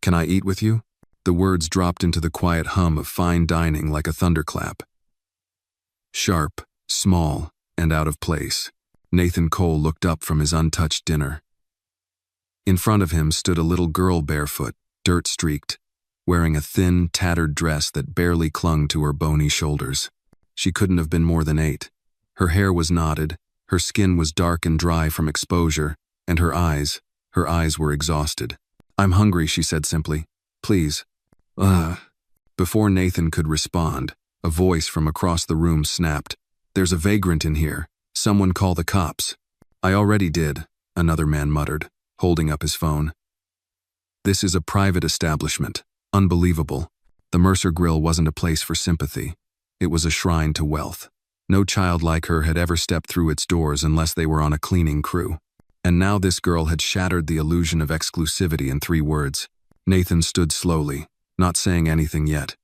Can I eat with you? The words dropped into the quiet hum of fine dining like a thunderclap. Sharp, small, and out of place, Nathan Cole looked up from his untouched dinner. In front of him stood a little girl barefoot, dirt-streaked, wearing a thin, tattered dress that barely clung to her bony shoulders. She couldn't have been more than 8. Her hair was knotted, her skin was dark and dry from exposure, and her eyes were exhausted. "I'm hungry," she said simply. "Please." Before Nathan could respond, a voice from across the room snapped. "There's a vagrant in here. Someone call the cops." "I already did," another man muttered, holding up his phone. "This is a private establishment. Unbelievable." The Mercer Grill wasn't a place for sympathy. It was a shrine to wealth. No child like her had ever stepped through its doors unless they were on a cleaning crew. And now this girl had shattered the illusion of exclusivity in 3 words. Nathan stood slowly, not saying anything yet.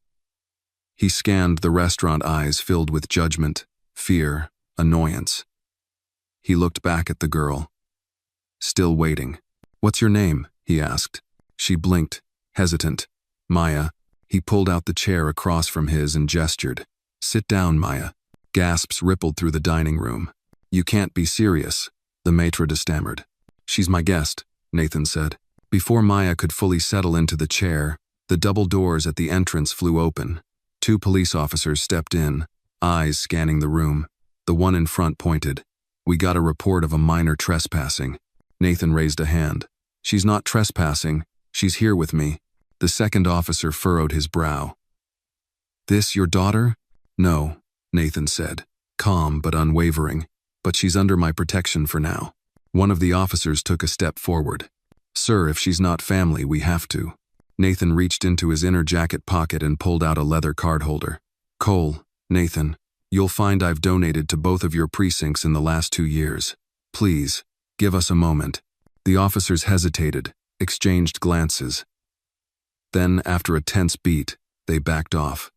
He scanned the restaurant, eyes filled with judgment, fear, annoyance. He looked back at the girl. Still waiting. "What's your name?" he asked. She blinked, hesitant. "Maya." He pulled out the chair across from his and gestured. "Sit down, Maya." Gasps rippled through the dining room. "You can't be serious," the maitre d' stammered. "She's my guest," Nathan said. Before Maya could fully settle into the chair, the double doors at the entrance flew open. 2 police officers stepped in, eyes scanning the room. The one in front pointed. "We got a report of a minor trespassing." Nathan raised a hand. "She's not trespassing. She's here with me." The second officer furrowed his brow. "This your daughter?" "No," Nathan said, calm but unwavering. "But she's under my protection for now." One of the officers took a step forward. "Sir, if she's not family, we have to." Nathan reached into his inner jacket pocket and pulled out a leather card holder. "Cole, Nathan, you'll find I've donated to both of your precincts in the last 2 years. Please, give us a moment." The officers hesitated, exchanged glances. Then, after a tense beat, they backed off.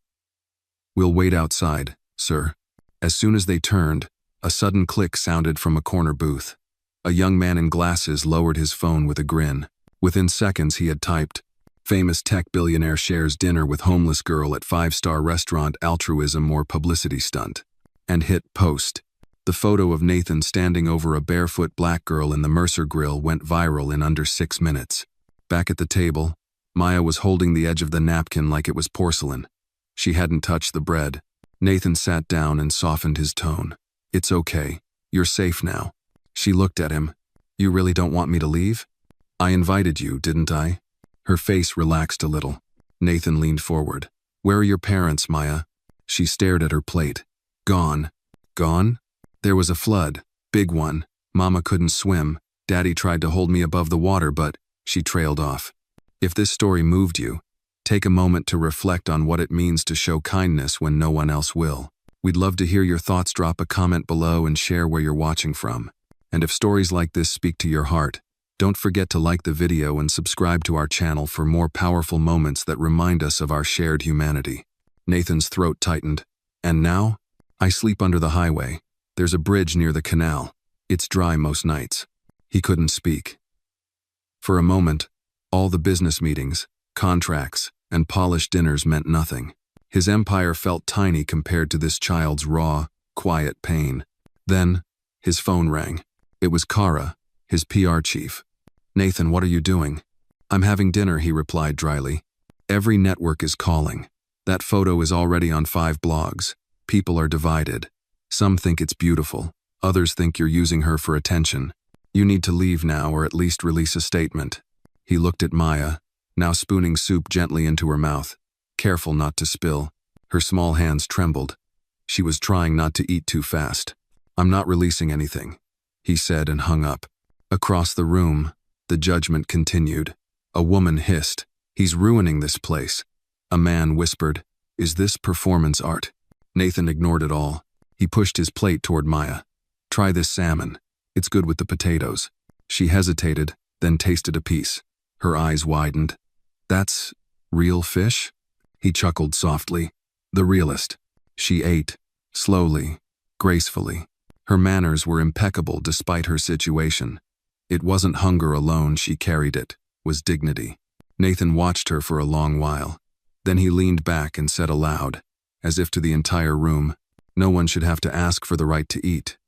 "We'll wait outside, sir." As soon as they turned, a sudden click sounded from a corner booth. A young man in glasses lowered his phone with a grin. Within seconds he had typed, "Famous tech billionaire shares dinner with homeless girl at 5-star restaurant, altruism or publicity stunt," and hit post. The photo of Nathan standing over a barefoot black girl in the Mercer Grill went viral in under 6 minutes. Back at the table, Maya was holding the edge of the napkin like it was porcelain. She hadn't touched the bread. Nathan sat down and softened his tone. "It's okay. You're safe now." She looked at him. "You really don't want me to leave?" "I invited you, didn't I?" Her face relaxed a little. Nathan leaned forward. "Where are your parents, Maya?" She stared at her plate. "Gone." "Gone?" "There was a flood. Big one. Mama couldn't swim. Daddy tried to hold me above the water, but..." She trailed off. If this story moved you, take a moment to reflect on what it means to show kindness when no one else will. We'd love to hear your thoughts. Drop a comment below and share where you're watching from. And if stories like this speak to your heart, don't forget to like the video and subscribe to our channel for more powerful moments that remind us of our shared humanity. Nathan's throat tightened. "And now? I sleep under the highway. There's a bridge near the canal. It's dry most nights." He couldn't speak. For a moment, all the business meetings, contracts, and polished dinners meant nothing. His empire felt tiny compared to this child's raw, quiet pain. Then, his phone rang. It was Kara, his PR chief. "Nathan, what are you doing?" "I'm having dinner," he replied dryly. "Every network is calling. That photo is already on 5 blogs. People are divided. Some think it's beautiful. Others think you're using her for attention. You need to leave now or at least release a statement." He looked at Maya, now spooning soup gently into her mouth, careful not to spill. Her small hands trembled. She was trying not to eat too fast. "I'm not releasing anything," he said and hung up. Across the room, the judgment continued. A woman hissed, "He's ruining this place." A man whispered, "Is this performance art?" Nathan ignored it all. He pushed his plate toward Maya. "Try this salmon. It's good with the potatoes." She hesitated, then tasted a piece. Her eyes widened. "That's real fish?" He chuckled softly. "The realest." She ate, slowly, gracefully. Her manners were impeccable despite her situation. It wasn't hunger alone she carried, it was dignity. Nathan watched her for a long while. Then he leaned back and said aloud, as if to the entire room, "No one should have to ask for the right to eat."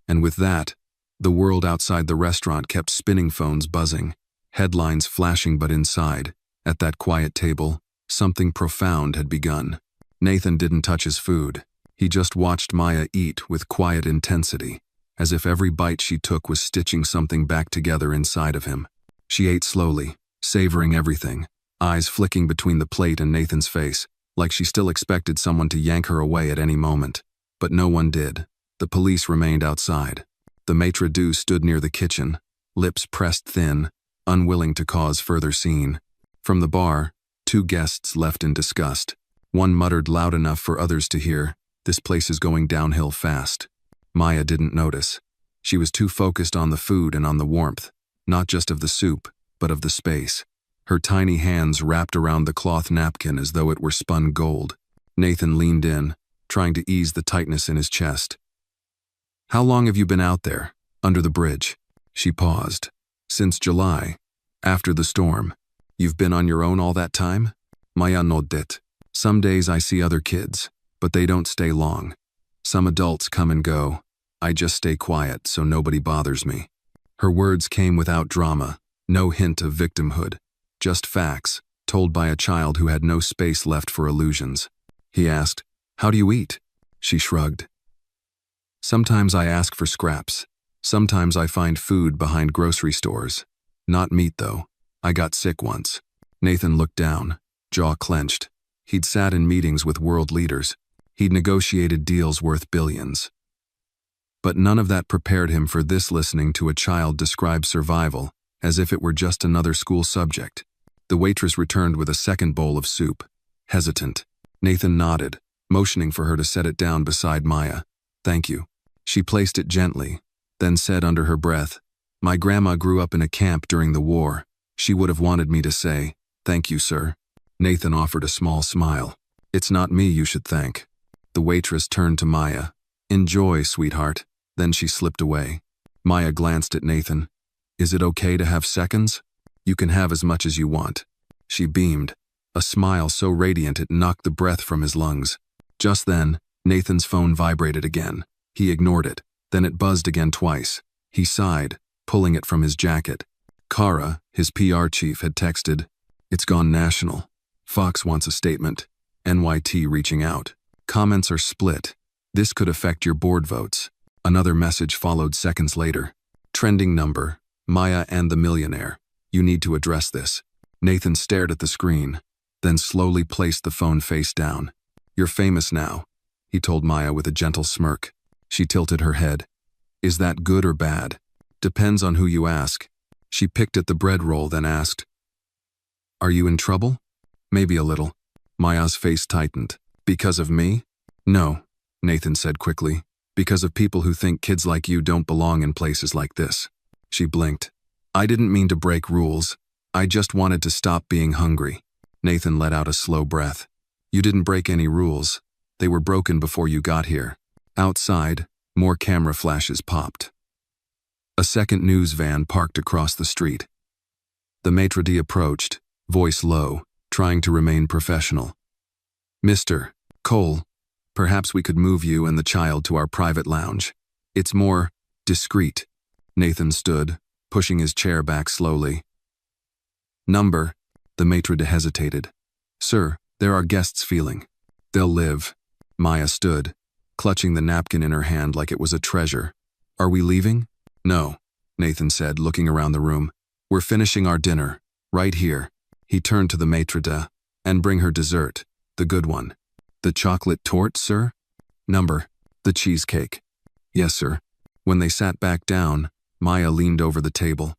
And with that, the world outside the restaurant kept spinning, phones buzzing, headlines flashing, but inside, at that quiet table, something profound had begun. Nathan didn't touch his food. He just watched Maya eat with quiet intensity, as if every bite she took was stitching something back together inside of him. She ate slowly, savoring everything, eyes flicking between the plate and Nathan's face, like she still expected someone to yank her away at any moment. But no one did. The police remained outside. The maitre d' stood near the kitchen, lips pressed thin, unwilling to cause further scene. From the bar, 2 guests left in disgust. One muttered loud enough for others to hear, "This place is going downhill fast." Maya didn't notice. She was too focused on the food and on the warmth, not just of the soup, but of the space. Her tiny hands wrapped around the cloth napkin as though it were spun gold. Nathan leaned in, trying to ease the tightness in his chest. "How long have you been out there, under the bridge?" She paused. "Since July, after the storm. You've been on your own all that time?" Maya nodded. "Some days I see other kids, but they don't stay long. Some adults come and go. I just stay quiet so nobody bothers me." Her words came without drama, no hint of victimhood, just facts, told by a child who had no space left for illusions. He asked, "How do you eat?" She shrugged. "Sometimes I ask for scraps. Sometimes I find food behind grocery stores. Not meat, though. I got sick once." Nathan looked down, jaw clenched. He'd sat in meetings with world leaders. He'd negotiated deals worth billions. But none of that prepared him for this, listening to a child describe survival as if it were just another school subject. The waitress returned with a second bowl of soup. Hesitant, Nathan nodded, motioning for her to set it down beside Maya. "Thank you." She placed it gently, then said under her breath, "My grandma grew up in a camp during the war. She would have wanted me to say, 'Thank you, sir.'" Nathan offered a small smile. "It's not me you should thank." The waitress turned to Maya. "Enjoy, sweetheart." Then she slipped away. Maya glanced at Nathan. "Is it okay to have seconds? You can have as much as you want." She beamed, a smile so radiant it knocked the breath from his lungs. Just then, Nathan's phone vibrated again. He ignored it. Then it buzzed again twice. He sighed, pulling it from his jacket. Kara, his PR chief, had texted, "It's gone national. Fox wants a statement. NYT reaching out. Comments are split. This could affect your board votes." Another message followed seconds later. "Trending number, Maya and the Millionaire. You need to address this." Nathan stared at the screen, then slowly placed the phone face down. "You're famous now," he told Maya with a gentle smirk. She tilted her head. "Is that good or bad?" "Depends on who you ask." She picked at the bread roll, then asked, "Are you in trouble?" "Maybe a little." Maya's face tightened. "Because of me?" "No," Nathan said quickly. "Because of people who think kids like you don't belong in places like this." She blinked. "I didn't mean to break rules. I just wanted to stop being hungry." Nathan let out a slow breath. "You didn't break any rules. They were broken before you got here." Outside, more camera flashes popped. A second news van parked across the street. The maitre d' approached, voice low, trying to remain professional. "Mr. Cole, perhaps we could move you and the child to our private lounge. It's more discreet." Nathan stood, pushing his chair back slowly. "Number," the maitre d' hesitated. "Sir, there are guests feeling. They'll live." Maya stood, clutching the napkin in her hand like it was a treasure. "Are we leaving?" "No," Nathan said, looking around the room. "We're finishing our dinner, right here." He turned to the maitre d'. "And bring her dessert, the good one." "The chocolate torte, sir?" "Number, the cheesecake." "Yes, sir." When they sat back down, Maya leaned over the table.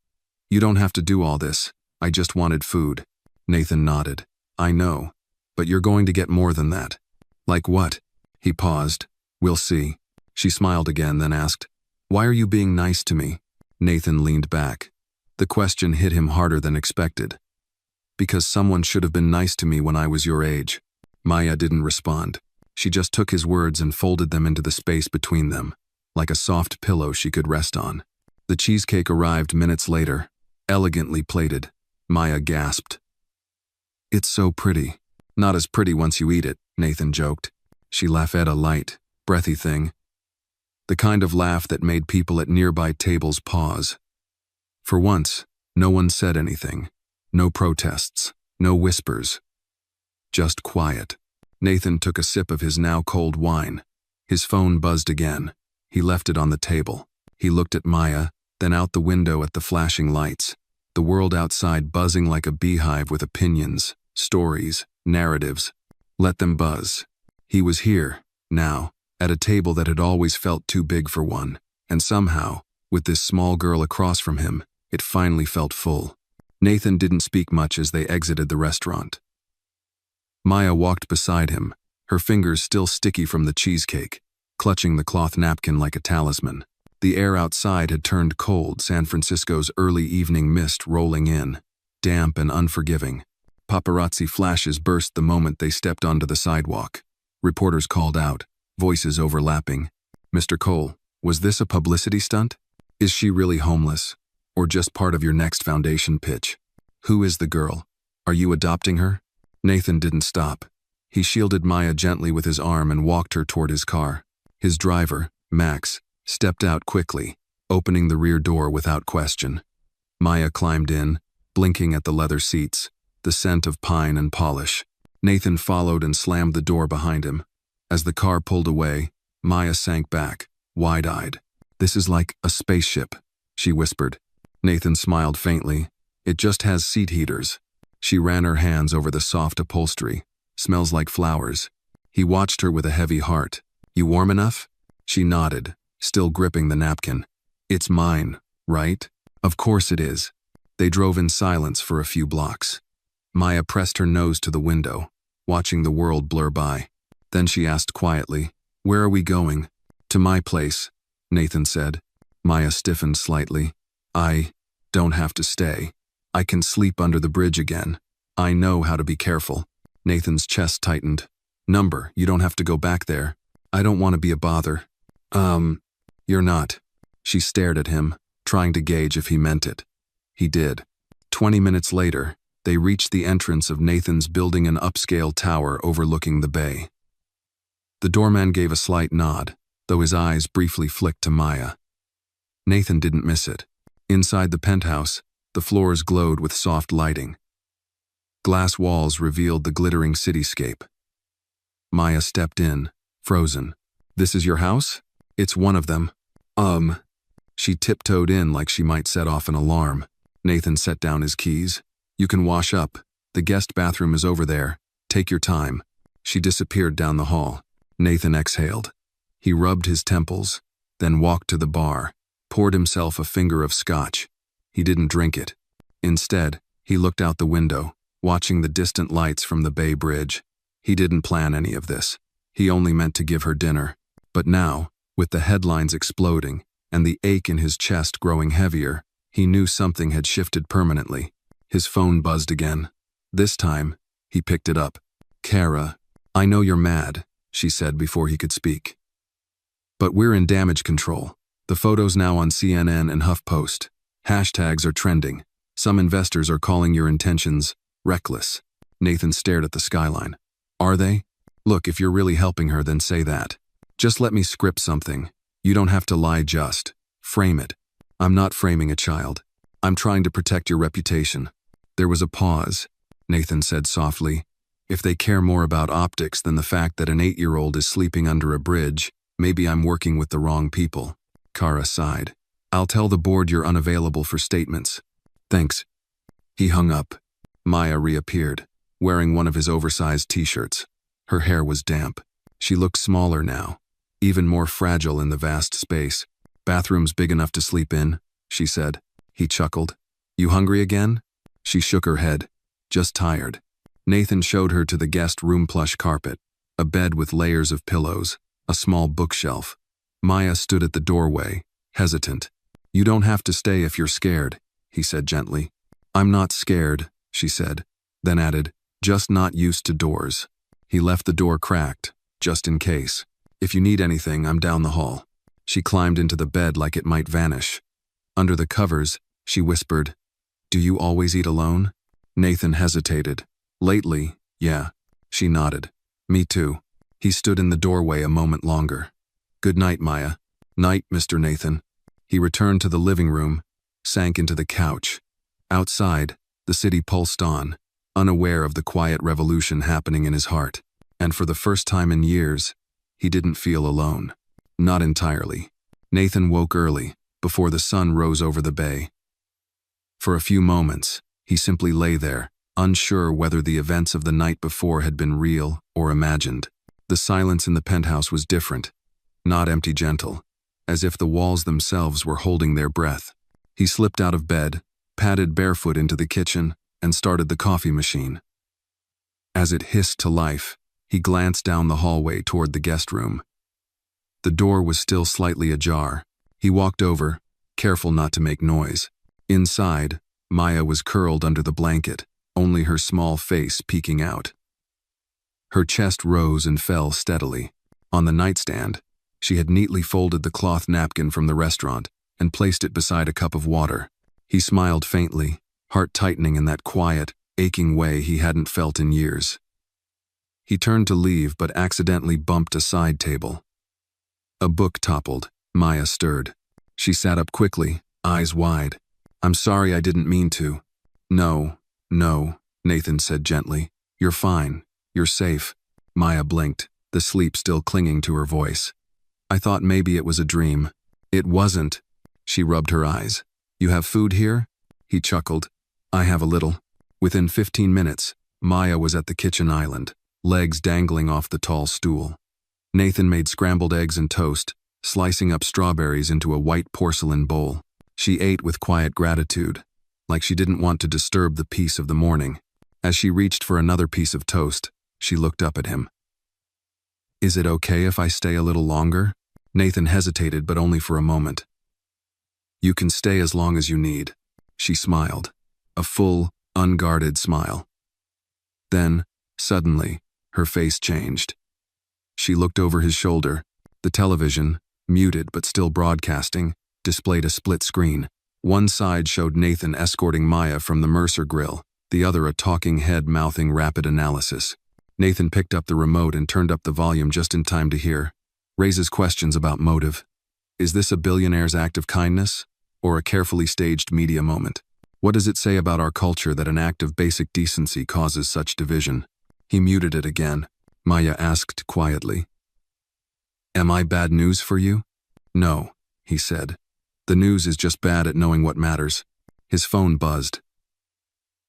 "You don't have to do all this. I just wanted food." Nathan nodded. "I know, but you're going to get more than that." "Like what?" He paused. "We'll see." She smiled again, then asked, "Why are you being nice to me?" Nathan leaned back. The question hit him harder than expected. "Because someone should have been nice to me when I was your age." Maya didn't respond. She just took his words and folded them into the space between them, like a soft pillow she could rest on. The cheesecake arrived minutes later, elegantly plated. Maya gasped. It's so pretty. Not as pretty once you eat it, Nathan joked. She laughed at a light, breathy thing. The kind of laugh that made people at nearby tables pause. For once, no one said anything. No protests, no whispers. Just quiet. Nathan took a sip of his now cold wine. His phone buzzed again. He left it on the table. He looked at Maya, then out the window at the flashing lights. The world outside buzzing like a beehive with opinions, stories, narratives. Let them buzz. He was here, now, at a table that had always felt too big for one, and somehow, with this small girl across from him, it finally felt full. Nathan didn't speak much as they exited the restaurant. Maya walked beside him, her fingers still sticky from the cheesecake, clutching the cloth napkin like a talisman. The air outside had turned cold, San Francisco's early evening mist rolling in, damp and unforgiving. Paparazzi flashes burst the moment they stepped onto the sidewalk. Reporters called out, voices overlapping. Mr. Cole, was this a publicity stunt? Is she really homeless? Or just part of your next foundation pitch? Who is the girl? Are you adopting her? Nathan didn't stop. He shielded Maya gently with his arm and walked her toward his car. His driver, Max, stepped out quickly, opening the rear door without question. Maya climbed in, blinking at the leather seats, the scent of pine and polish. Nathan followed and slammed the door behind him. As the car pulled away, Maya sank back, wide-eyed. This is like a spaceship, she whispered. Nathan smiled faintly. It just has seat heaters. She ran her hands over the soft upholstery. Smells like flowers. He watched her with a heavy heart. You warm enough? She nodded, still gripping the napkin. It's mine, right? Of course it is. They drove in silence for a few blocks. Maya pressed her nose to the window, watching the world blur by. Then she asked quietly, "Where are we going?" "To my place," Nathan said. Maya stiffened slightly. "I don't have to stay. I can sleep under the bridge again. I know how to be careful." Nathan's chest tightened. "Number, you don't have to go back there. I don't want to be a bother." You're not." She stared at him, trying to gauge if he meant it. He did. 20 minutes later, they reached the entrance of Nathan's building, an upscale tower overlooking the bay. The doorman gave a slight nod, though his eyes briefly flicked to Maya. Nathan didn't miss it. Inside the penthouse, the floors glowed with soft lighting. Glass walls revealed the glittering cityscape. Maya stepped in, frozen. "This is your house?" "It's one of them." She tiptoed in like she might set off an alarm. Nathan set down his keys. "You can wash up. The guest bathroom is over there. Take your time." She disappeared down the hall. Nathan exhaled. He rubbed his temples, then walked to the bar, poured himself a finger of scotch. He didn't drink it. Instead, he looked out the window, watching the distant lights from the Bay Bridge. He didn't plan any of this. He only meant to give her dinner. But now, with the headlines exploding and the ache in his chest growing heavier, he knew something had shifted permanently. His phone buzzed again. This time, he picked it up. "Kara, I know you're mad," she said before he could speak. "But we're in damage control. The photo's now on CNN and HuffPost. Hashtags are trending. Some investors are calling your intentions reckless." Nathan stared at the skyline. "Are they? Look, if you're really helping her, then say that. Just let me script something. You don't have to lie, just frame it." "I'm not framing a child. I'm trying to protect your reputation." There was a pause. Nathan said softly, "If they care more about optics than the fact that an 8-year-old is sleeping under a bridge, maybe I'm working with the wrong people." Kara sighed. "I'll tell the board you're unavailable for statements." "Thanks." He hung up. Maya reappeared, wearing one of his oversized t-shirts. Her hair was damp. She looked smaller now, even more fragile in the vast space. "Bathroom's big enough to sleep in," she said. He chuckled. "You hungry again?" She shook her head. "Just tired." Nathan showed her to the guest room plush carpet, a bed with layers of pillows, a small bookshelf. Maya stood at the doorway, hesitant. "You don't have to stay if you're scared," he said gently. "I'm not scared," she said, then added, "just not used to doors." He left the door cracked, just in case. "If you need anything, I'm down the hall." She climbed into the bed like it might vanish. Under the covers, she whispered, "Do you always eat alone?" Nathan hesitated. Lately, yeah. She nodded. Me too. He stood in the doorway a moment longer. Good night, Maya. Night, Mr. Nathan. He returned to the living room, sank into the couch. Outside, the city pulsed on, unaware of the quiet revolution happening in his heart. And for the first time in years, he didn't feel alone. Not entirely. Nathan woke early, before the sun rose over the bay. For a few moments, he simply lay there, unsure whether the events of the night before had been real or imagined. The silence in the penthouse was different, not empty gentle, as if the walls themselves were holding their breath. He slipped out of bed, padded barefoot into the kitchen, and started the coffee machine. As it hissed to life, he glanced down the hallway toward the guest room. The door was still slightly ajar. He walked over, careful not to make noise. Inside, Maya was curled under the blanket, only her small face peeking out. Her chest rose and fell steadily. On the nightstand, she had neatly folded the cloth napkin from the restaurant and placed it beside a cup of water. He smiled faintly, heart tightening in that quiet, aching way he hadn't felt in years. He turned to leave but accidentally bumped a side table. A book toppled. Maya stirred. She sat up quickly, eyes wide. I'm sorry, I didn't mean to. No, Nathan said gently. You're fine. You're safe. Maya blinked, the sleep still clinging to her voice. I thought maybe it was a dream. It wasn't. She rubbed her eyes. You have food here? He chuckled. I have a little. Within 15 minutes, Maya was at the kitchen island, legs dangling off the tall stool. Nathan made scrambled eggs and toast, slicing up strawberries into a white porcelain bowl. She ate with quiet gratitude, like she didn't want to disturb the peace of the morning. As she reached for another piece of toast, she looked up at him. Is it okay if I stay a little longer? Nathan hesitated, but only for a moment. You can stay as long as you need, she smiled, a full, unguarded smile. Then, suddenly, her face changed. She looked over his shoulder. The television, muted but still broadcasting, displayed a split screen. One side showed Nathan escorting Maya from the Mercer Grill, the other a talking head mouthing rapid analysis. Nathan picked up the remote and turned up the volume just in time to hear. Raises questions about motive. Is this a billionaire's act of kindness, or a carefully staged media moment? What does it say about our culture that an act of basic decency causes such division? He muted it again. Maya asked quietly. Am I bad news for you? No, he said. The news is just bad at knowing what matters. His phone buzzed.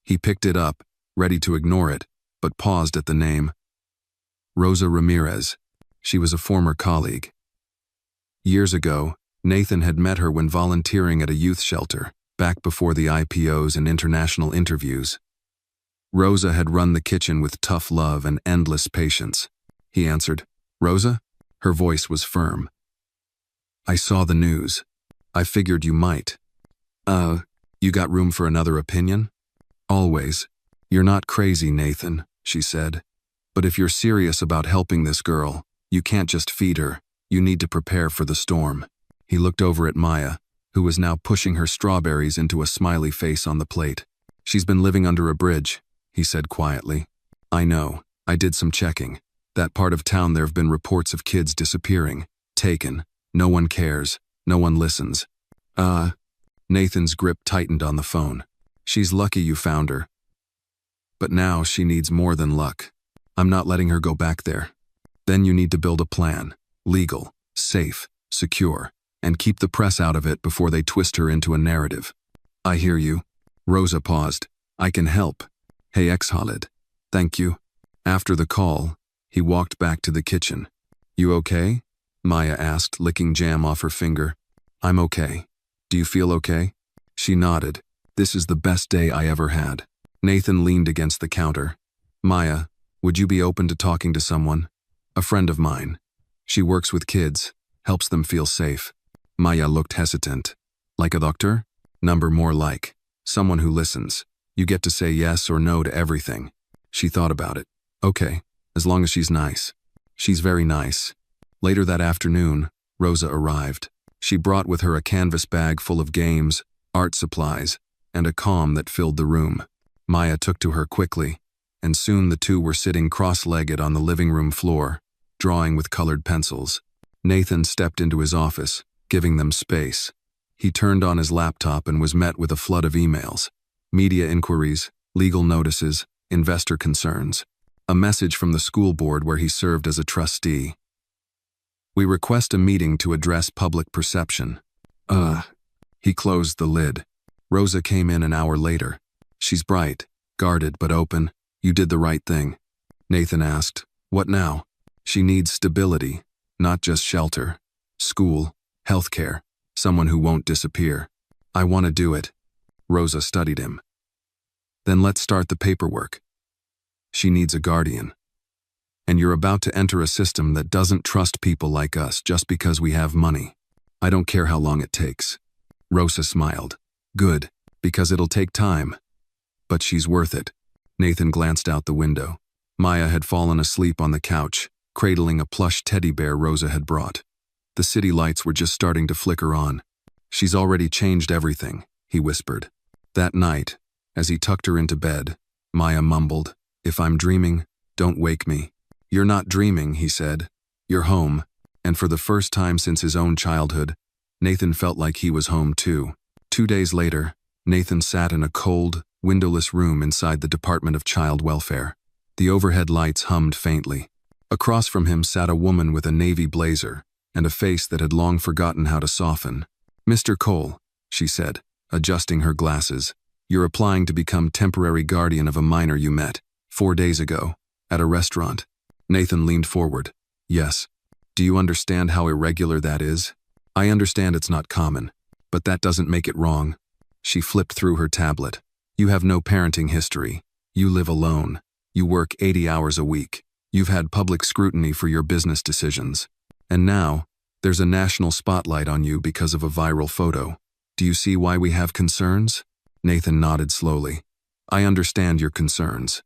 He picked it up, ready to ignore it, but paused at the name. Rosa Ramirez. She was a former colleague. Years ago, Nathan had met her when volunteering at a youth shelter, back before the IPOs and international interviews. Rosa had run the kitchen with tough love and endless patience. He answered, Rosa? Her voice was firm. I saw the news. I figured you might. You got room for another opinion? Always. You're not crazy, Nathan, she said. But if you're serious about helping this girl, you can't just feed her. You need to prepare for the storm. He looked over at Maya, who was now pushing her strawberries into a smiley face on the plate. She's been living under a bridge, he said quietly. I know. I did some checking. That part of town there have been reports of kids disappearing, taken. No one cares. No one listens. Nathan's grip tightened on the phone. She's lucky you found her. But now she needs more than luck. I'm not letting her go back there. Then you need to build a plan. Legal, safe, secure, and keep the press out of it before they twist her into a narrative. I hear you. Rosa paused. I can help. Hey, ex-Khalid. Thank you. After the call, he walked back to the kitchen. You okay? Maya asked, licking jam off her finger. I'm okay. Do you feel okay? She nodded. This is the best day I ever had. Nathan leaned against the counter. Maya, would you be open to talking to someone? A friend of mine. She works with kids, helps them feel safe. Maya looked hesitant. Like a doctor? Number more like. Someone who listens. You get to say yes or no to everything. She thought about it. Okay, as long as she's nice. She's very nice. Later that afternoon, Rosa arrived. She brought with her a canvas bag full of games, art supplies, and a calm that filled the room. Maya took to her quickly. and soon the two were sitting cross-legged on the living room floor, drawing with colored pencils. Nathan stepped into his office, giving them space. He turned on his laptop and was met with a flood of emails. Media inquiries, legal notices, investor concerns. A message from the school board where he served as a trustee. "We request a meeting to address public perception." He closed the lid. Rosa came in an hour later. "She's bright, guarded but open. You did the right thing." Nathan asked, "What now?" "She needs stability, not just shelter. School, healthcare, someone who won't disappear." "I want to do it." Rosa studied him. "Then let's start the paperwork. She needs a guardian. And you're about to enter a system that doesn't trust people like us just because we have money. I don't care how long it takes." Rosa smiled. "Good, because it'll take time. But she's worth it." Nathan glanced out the window. Maya had fallen asleep on the couch, cradling a plush teddy bear Rosa had brought. The city lights were just starting to flicker on. "She's already changed everything," he whispered. That night, as he tucked her into bed, Maya mumbled, "If I'm dreaming, don't wake me." "You're not dreaming," he said. "You're home." And for the first time since his own childhood, Nathan felt like he was home too. 2 days later, Nathan sat in a cold, windowless room inside the Department of Child Welfare. The overhead lights hummed faintly. Across from him sat a woman with a navy blazer and a face that had long forgotten how to soften. "Mr. Cole," she said, adjusting her glasses, "you're applying to become temporary guardian of a minor you met 4 days ago at a restaurant." Nathan leaned forward. "Yes. Do you understand how irregular that is?" "I understand it's not common, but that doesn't make it wrong." She flipped through her tablet. "You have no parenting history. You live alone. You work 80 hours a week. You've had public scrutiny for your business decisions. And now, there's a national spotlight on you because of a viral photo. Do you see why we have concerns?" Nathan nodded slowly. "I understand your concerns.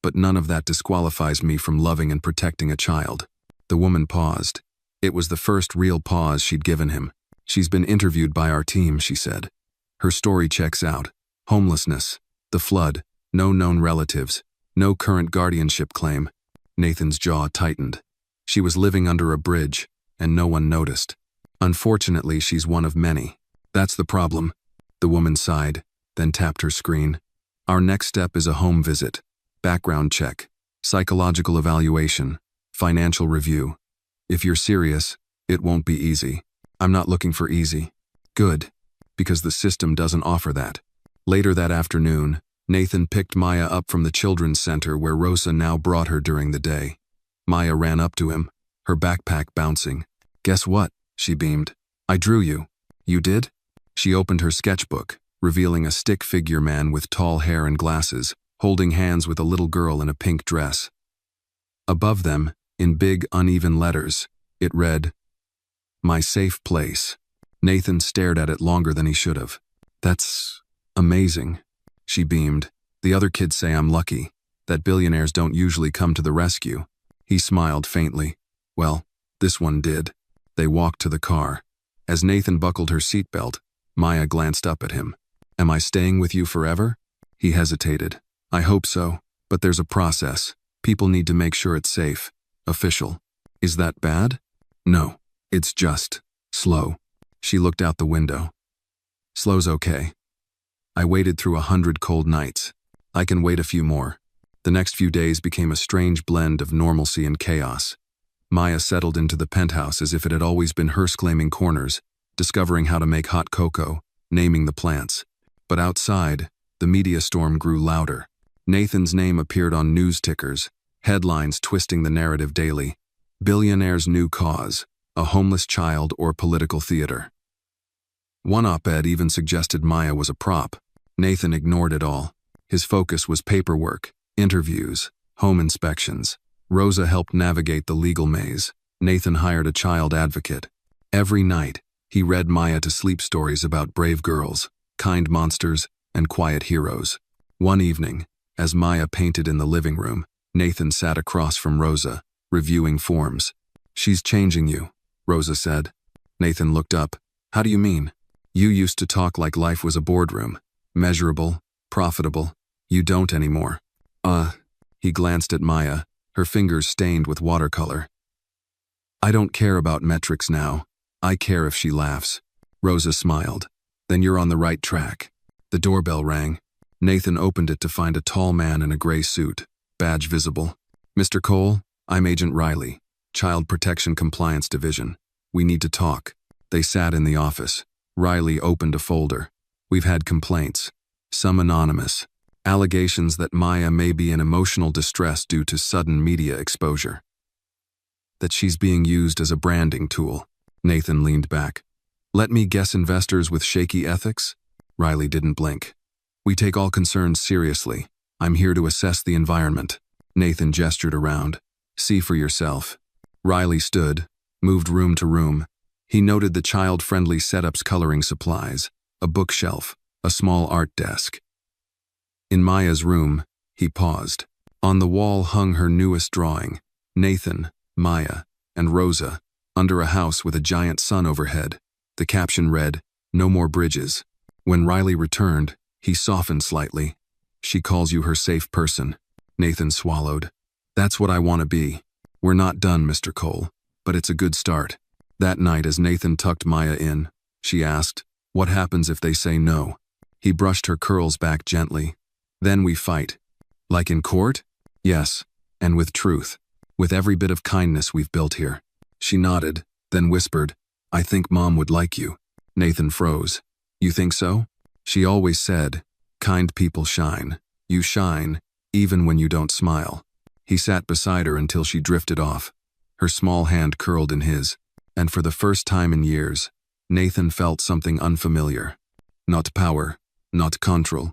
But none of that disqualifies me from loving and protecting a child." The woman paused. It was the first real pause she'd given him. "She's been interviewed by our team," she said. "Her story checks out. Homelessness, the flood, no known relatives, no current guardianship claim." Nathan's jaw tightened. "She was living under a bridge, and no one noticed. Unfortunately, she's one of many. That's the problem." The woman sighed, then tapped her screen. "Our next step is a home visit, background check, psychological evaluation, financial review. If you're serious, it won't be easy." "I'm not looking for easy." "Good, because the system doesn't offer that." Later that afternoon, Nathan picked Maya up from the children's center where Rosa now brought her during the day. Maya ran up to him, her backpack bouncing. "Guess what?" she beamed. "I drew you." "You did?" She opened her sketchbook, revealing a stick figure man with tall hair and glasses, holding hands with a little girl in a pink dress. Above them, in big, uneven letters, it read, "My safe place." Nathan stared at it longer than he should have. "That's amazing," she beamed. "The other kids say I'm lucky, that billionaires don't usually come to the rescue." He smiled faintly. "Well, this one did." They walked to the car. As Nathan buckled her seatbelt, Maya glanced up at him. "Am I staying with you forever?" He hesitated. "I hope so, but there's a process. People need to make sure it's safe. Official." "Is that bad?" "No, it's just slow." She looked out the window. "Slow's okay. I waited through 100 cold nights. I can wait a few more." The next few days became a strange blend of normalcy and chaos. Maya settled into the penthouse as if it had always been hers, claiming corners, discovering how to make hot cocoa, naming the plants. But outside, the media storm grew louder. Nathan's name appeared on news tickers, headlines twisting the narrative daily. Billionaire's new cause, a homeless child or political theater. One op-ed even suggested Maya was a prop. Nathan ignored it all. His focus was paperwork, interviews, home inspections. Rosa helped navigate the legal maze. Nathan hired a child advocate. Every night, he read Maya to sleep stories about brave girls, kind monsters, and quiet heroes. One evening, as Maya painted in the living room, Nathan sat across from Rosa, reviewing forms. "She's changing you," Rosa said. Nathan looked up. "How do you mean?" "You used to talk like life was a boardroom. Measurable, profitable. You don't anymore." He glanced at Maya, her fingers stained with watercolor. I don't care about metrics now. I care if she laughs. Rosa smiled. Then you're on the right track. The doorbell rang. Nathan opened it to find a tall man in a gray suit, badge visible. Mr. Cole, I'm Agent Riley, Child Protection Compliance Division. We need to talk. They sat in the office. Riley opened a folder. We've had complaints. Some anonymous. Allegations that Maya may be in emotional distress due to sudden media exposure. That she's being used as a branding tool. Nathan leaned back. Let me guess, investors with shaky ethics? Riley didn't blink. We take all concerns seriously. I'm here to assess the environment. Nathan gestured around. See for yourself. Riley stood, moved room to room. He noted the child-friendly setup's coloring supplies, a bookshelf, a small art desk. In Maya's room, he paused. On the wall hung her newest drawing, Nathan, Maya, and Rosa, under a house with a giant sun overhead. The caption read, "No more bridges." When Riley returned, he softened slightly. She calls you her safe person. Nathan swallowed. That's what I want to be. We're not done, Mr. Cole, but it's a good start. That night, as Nathan tucked Maya in, she asked, what happens if they say no? He brushed her curls back gently. Then we fight. Like in court? Yes, and with truth. With every bit of kindness we've built here. She nodded, then whispered, I think Mom would like you. Nathan froze. You think so? She always said, kind people shine. You shine, even when you don't smile. He sat beside her until she drifted off. Her small hand curled in his, and for the first time in years, Nathan felt something unfamiliar. Not power, not control.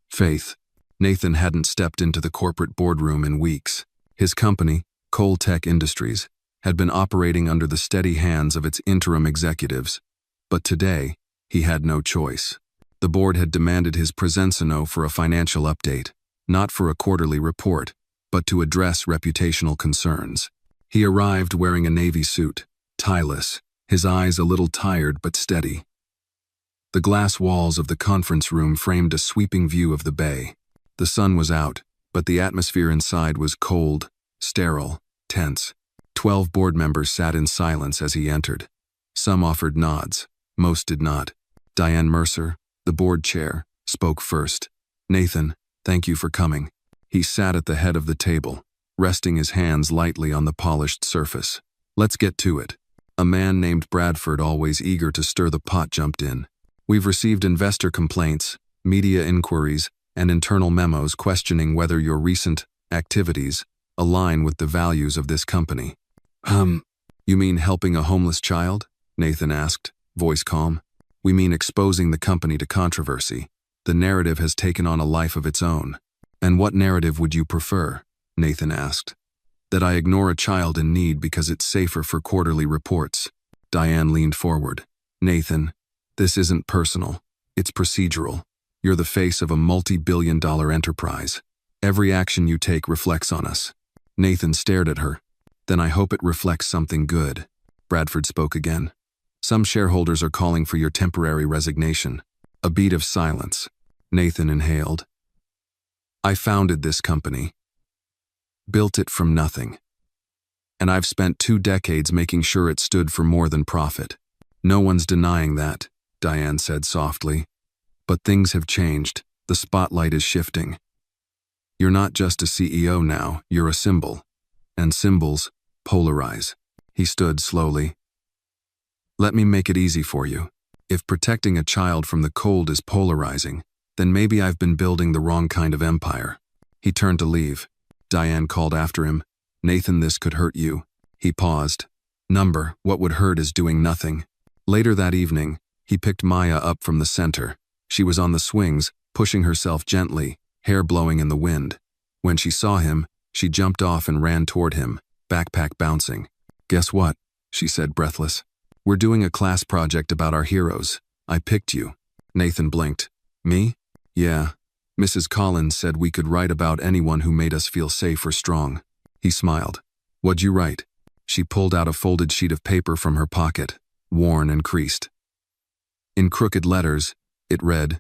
Faith. Nathan hadn't stepped into the corporate boardroom in weeks. His company, Cole Tech Industries, had been operating under the steady hands of its interim executives. But today, he had no choice. The board had demanded his presensino for a financial update, not for a quarterly report, but to address reputational concerns. He arrived wearing a navy suit, tieless, his eyes a little tired but steady. The glass walls of the conference room framed a sweeping view of the bay. The sun was out, but the atmosphere inside was cold, sterile, tense. 12 board members sat in silence as he entered. Some offered nods, most did not. Diane Mercer, the board chair, spoke first. Nathan, thank you for coming. He sat at the head of the table, resting his hands lightly on the polished surface. Let's get to it. A man named Bradford, always eager to stir the pot, jumped in. We've received investor complaints, media inquiries, and internal memos questioning whether your recent activities align with the values of this company. You mean helping a homeless child? Nathan asked, voice calm. We mean exposing the company to controversy. The narrative has taken on a life of its own. And what narrative would you prefer? Nathan asked. That I ignore a child in need because it's safer for quarterly reports. Diane leaned forward. Nathan, this isn't personal. It's procedural. You're the face of a multi-billion-dollar enterprise. Every action you take reflects on us. Nathan stared at her. Then I hope it reflects something good. Bradford spoke again. Some shareholders are calling for your temporary resignation. A beat of silence. Nathan inhaled. I founded this company. Built it from nothing. And I've spent 2 decades making sure it stood for more than profit. No one's denying that, Diane said softly. But things have changed. The spotlight is shifting. You're not just a CEO now, you're a symbol. And symbols polarize. He stood slowly. Let me make it easy for you. If protecting a child from the cold is polarizing, then maybe I've been building the wrong kind of empire. He turned to leave. Diane called after him. Nathan, this could hurt you. He paused. What would hurt is doing nothing. Later that evening, he picked Maya up from the center. She was on the swings, pushing herself gently, hair blowing in the wind. When she saw him, she jumped off and ran toward him, backpack bouncing. Guess what? She said, breathless. We're doing a class project about our heroes. I picked you. Nathan blinked. Me? Yeah. Mrs. Collins said we could write about anyone who made us feel safe or strong. He smiled. What'd you write? She pulled out a folded sheet of paper from her pocket, worn and creased. In crooked letters, it read,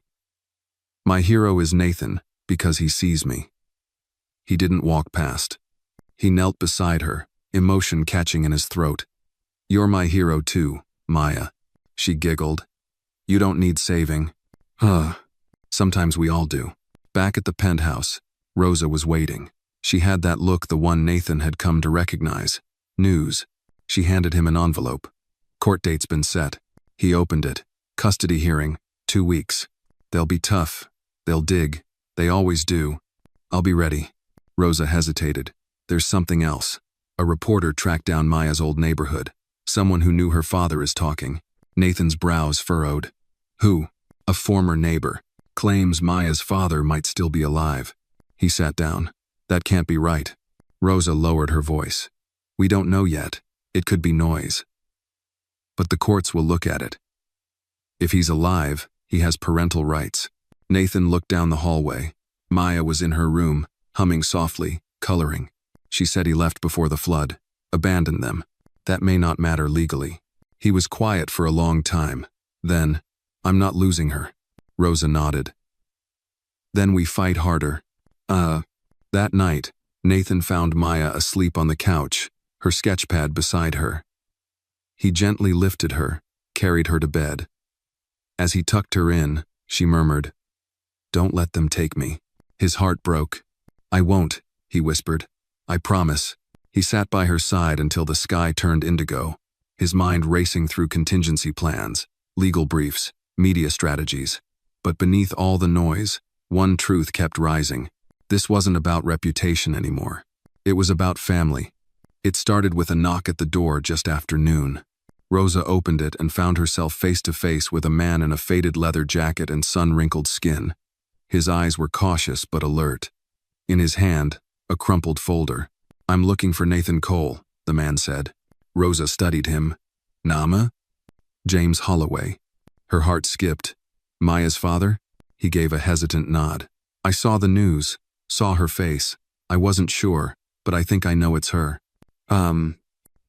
My hero is Nathan, because he sees me. He didn't walk past. He knelt beside her, emotion catching in his throat. "You're my hero too, Maya," she giggled. "You don't need saving." Sometimes we all do. Back at the penthouse, Rosa was waiting. She had that look, the one Nathan had come to recognize. News. She handed him an envelope. "Court date's been set." He opened it. "Custody hearing, 2 weeks. They'll be tough. They'll dig. They always do. I'll be ready." Rosa hesitated. "There's something else." A reporter tracked down Maya's old neighborhood. Someone who knew her father is talking. Nathan's brows furrowed. "Who?" "A former neighbor. Claims Maya's father might still be alive." He sat down. "That can't be right." Rosa lowered her voice. "We don't know yet. It could be noise. But the courts will look at it. If he's alive, he has parental rights." Nathan looked down the hallway. Maya was in her room, humming softly, coloring. She said he left before the flood. Abandoned them. That may not matter legally. He was quiet for a long time. Then, "I'm not losing her." Rosa nodded. "Then we fight harder." That night, Nathan found Maya asleep on the couch, her sketchpad beside her. He gently lifted her, carried her to bed. As he tucked her in, she murmured, "Don't let them take me." His heart broke. "I won't," he whispered. "I promise." He sat by her side until the sky turned indigo, his mind racing through contingency plans, legal briefs, media strategies. But beneath all the noise, one truth kept rising. This wasn't about reputation anymore. It was about family. It started with a knock at the door just after noon. Rosa opened it and found herself face to face with a man in a faded leather jacket and sun-wrinkled skin. His eyes were cautious but alert. In his hand, a crumpled folder. "I'm looking for Nathan Cole," the man said. Rosa studied him. "Nama?" "James Holloway." Her heart skipped. "Maya's father?" He gave a hesitant nod. "I saw the news, saw her face. I wasn't sure, but I think I know it's her."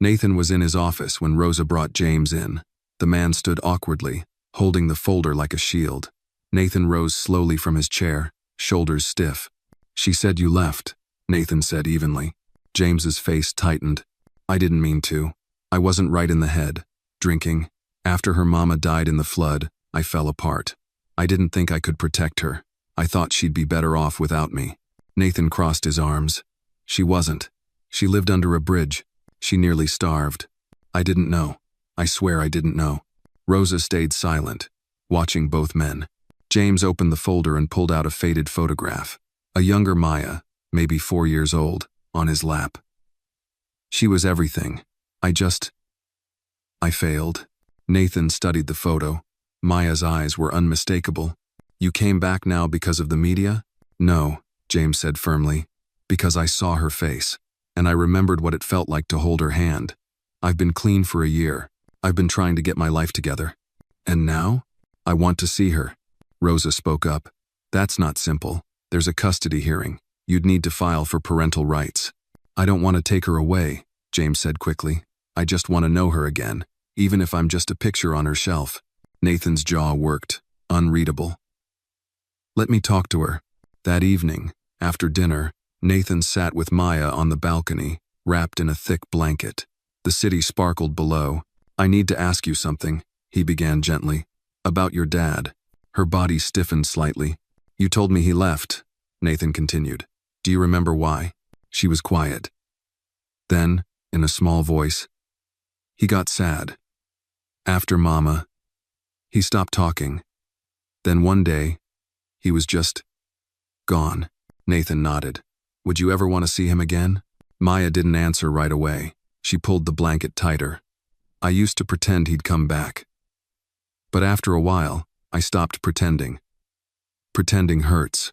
Nathan was in his office when Rosa brought James in. The man stood awkwardly, holding the folder like a shield. Nathan rose slowly from his chair, shoulders stiff. "She said you left," Nathan said evenly. James's face tightened. "I didn't mean to. I wasn't right in the head. Drinking. After her mama died in the flood, I fell apart. I didn't think I could protect her. I thought she'd be better off without me." Nathan crossed his arms. "She wasn't. She lived under a bridge. She nearly starved. I didn't know. I swear I didn't know." Rosa stayed silent, watching both men. James opened the folder and pulled out a faded photograph. A younger Maya, maybe 4 years old, on his lap. "She was everything. I failed." Nathan studied the photo. Maya's eyes were unmistakable. "You came back now because of the media?" "No," James said firmly. "Because I saw her face. And I remembered what it felt like to hold her hand. I've been clean for a year. I've been trying to get my life together. And now? I want to see her." Rosa spoke up. "That's not simple. There's a custody hearing. You'd need to file for parental rights." "I don't want to take her away," James said quickly. "I just want to know her again, even if I'm just a picture on her shelf." Nathan's jaw worked, unreadable. "Let me talk to her." That evening, after dinner, Nathan sat with Maya on the balcony, wrapped in a thick blanket. The city sparkled below. "I need to ask you something," he began gently. "About your dad." Her body stiffened slightly. "You told me he left," Nathan continued. "Do you remember why?" She was quiet. Then, in a small voice, "He got sad. After Mama." He stopped talking. Then one day, he was just gone. Nathan nodded. "Would you ever want to see him again?" Maya didn't answer right away. She pulled the blanket tighter. "I used to pretend he'd come back. But after a while, I stopped pretending. Pretending hurts.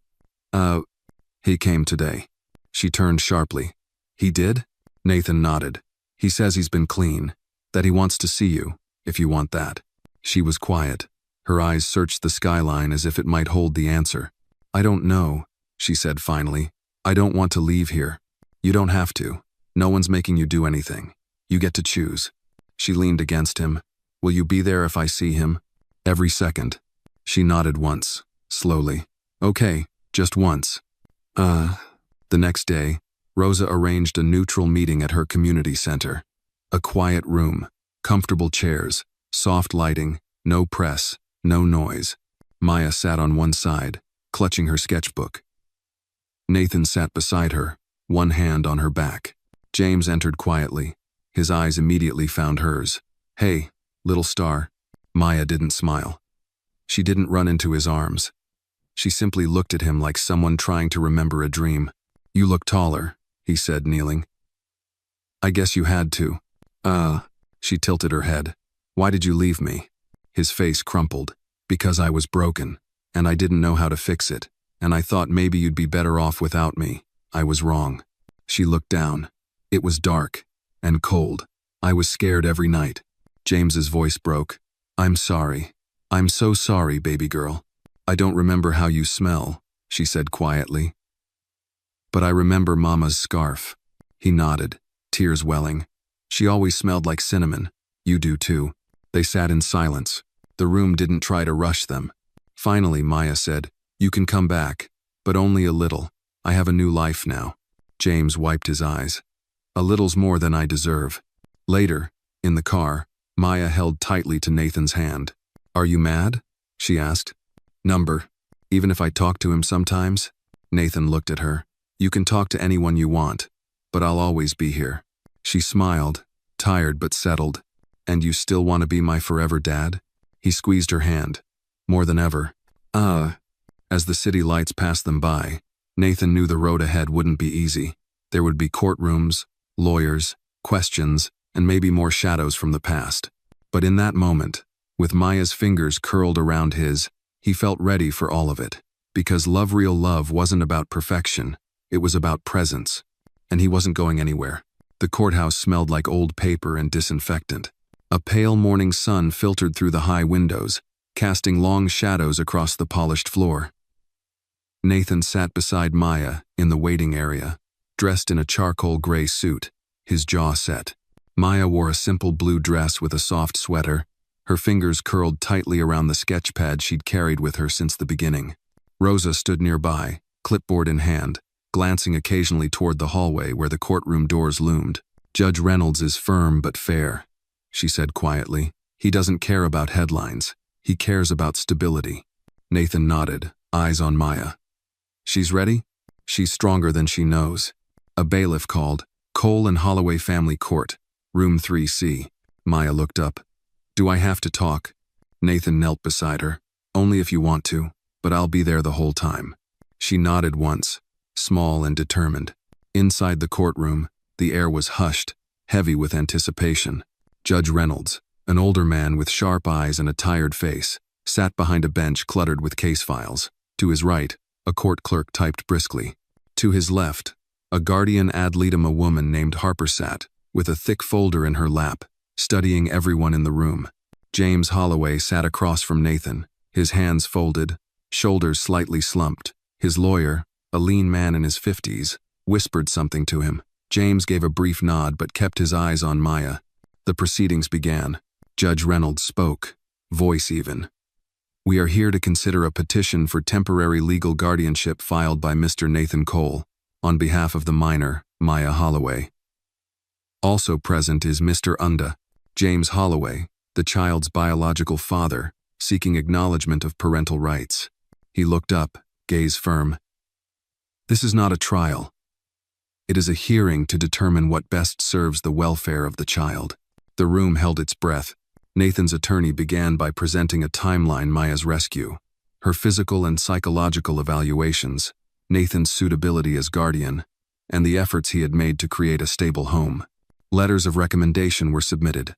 He came today." She turned sharply. "He did?" Nathan nodded. "He says he's been clean, that he wants to see you, if you want that." She was quiet. Her eyes searched the skyline as if it might hold the answer. "I don't know," she said finally. "I don't want to leave here." "You don't have to. No one's making you do anything. You get to choose." She leaned against him. "Will you be there if I see him?" "Every second." She nodded once, slowly. "Okay, just once." The next day, Rosa arranged a neutral meeting at her community center. A quiet room, comfortable chairs, soft lighting, no press, no noise. Maya sat on one side, clutching her sketchbook. Nathan sat beside her, one hand on her back. James entered quietly. His eyes immediately found hers. "Hey, little star." Maya didn't smile. She didn't run into his arms. She simply looked at him like someone trying to remember a dream. "You look taller," he said, kneeling. "I guess you had to." She tilted her head. "Why did you leave me?" His face crumpled. "Because I was broken, and I didn't know how to fix it, and I thought maybe you'd be better off without me. I was wrong." She looked down. It was dark and cold. "I was scared every night." James's voice broke. "I'm sorry. I'm so sorry, baby girl. I don't remember how you smell," she said quietly. "But I remember Mama's scarf." He nodded, tears welling. "She always smelled like cinnamon. You do too." They sat in silence. The room didn't try to rush them. Finally, Maya said, "You can come back, but only a little. I have a new life now." James wiped his eyes. "A little's more than I deserve." Later, in the car, Maya held tightly to Nathan's hand. "Are you mad?" she asked. "Number. Even if I talk to him sometimes?" Nathan looked at her. "You can talk to anyone you want, but I'll always be here." She smiled, tired but settled. "And you still want to be my forever dad?" He squeezed her hand. "More than ever." As the city lights passed them by, Nathan knew the road ahead wouldn't be easy. There would be courtrooms, lawyers, questions, and maybe more shadows from the past. But in that moment, with Maya's fingers curled around his, he felt ready for all of it. Because real love wasn't about perfection, it was about presence. And he wasn't going anywhere. The courthouse smelled like old paper and disinfectant. A pale morning sun filtered through the high windows, casting long shadows across the polished floor. Nathan sat beside Maya in the waiting area, dressed in a charcoal gray suit, his jaw set. Maya wore a simple blue dress with a soft sweater, her fingers curled tightly around the sketch pad she'd carried with her since the beginning. Rosa stood nearby, clipboard in hand, glancing occasionally toward the hallway where the courtroom doors loomed. "Judge Reynolds is firm but fair," she said quietly. "He doesn't care about headlines. He cares about stability." Nathan nodded, eyes on Maya. "She's ready?" "She's stronger than she knows." A bailiff called, "Cole and Holloway Family Court, Room 3C. Maya looked up. "Do I have to talk?" Nathan knelt beside her. "Only if you want to, but I'll be there the whole time." She nodded once, small and determined. Inside the courtroom, the air was hushed, heavy with anticipation. Judge Reynolds, an older man with sharp eyes and a tired face, sat behind a bench cluttered with case files. To his right, a court clerk typed briskly. To his left, a guardian ad litem, a woman named Harper, sat, with a thick folder in her lap, studying everyone in the room. James Holloway sat across from Nathan, his hands folded, shoulders slightly slumped. His lawyer, a lean man in his 50s, whispered something to him. James gave a brief nod but kept his eyes on Maya. The proceedings began. Judge Reynolds spoke, voice even. "We are here to consider a petition for temporary legal guardianship filed by Mr. Nathan Cole, on behalf of the minor, Maya Holloway. Also present is Mr. James Holloway, the child's biological father, seeking acknowledgement of parental rights." He looked up, gaze firm. "This is not a trial. It is a hearing to determine what best serves the welfare of the child." The room held its breath. Nathan's attorney began by presenting a timeline: Maya's rescue, her physical and psychological evaluations, Nathan's suitability as guardian, and the efforts he had made to create a stable home. Letters of recommendation were submitted.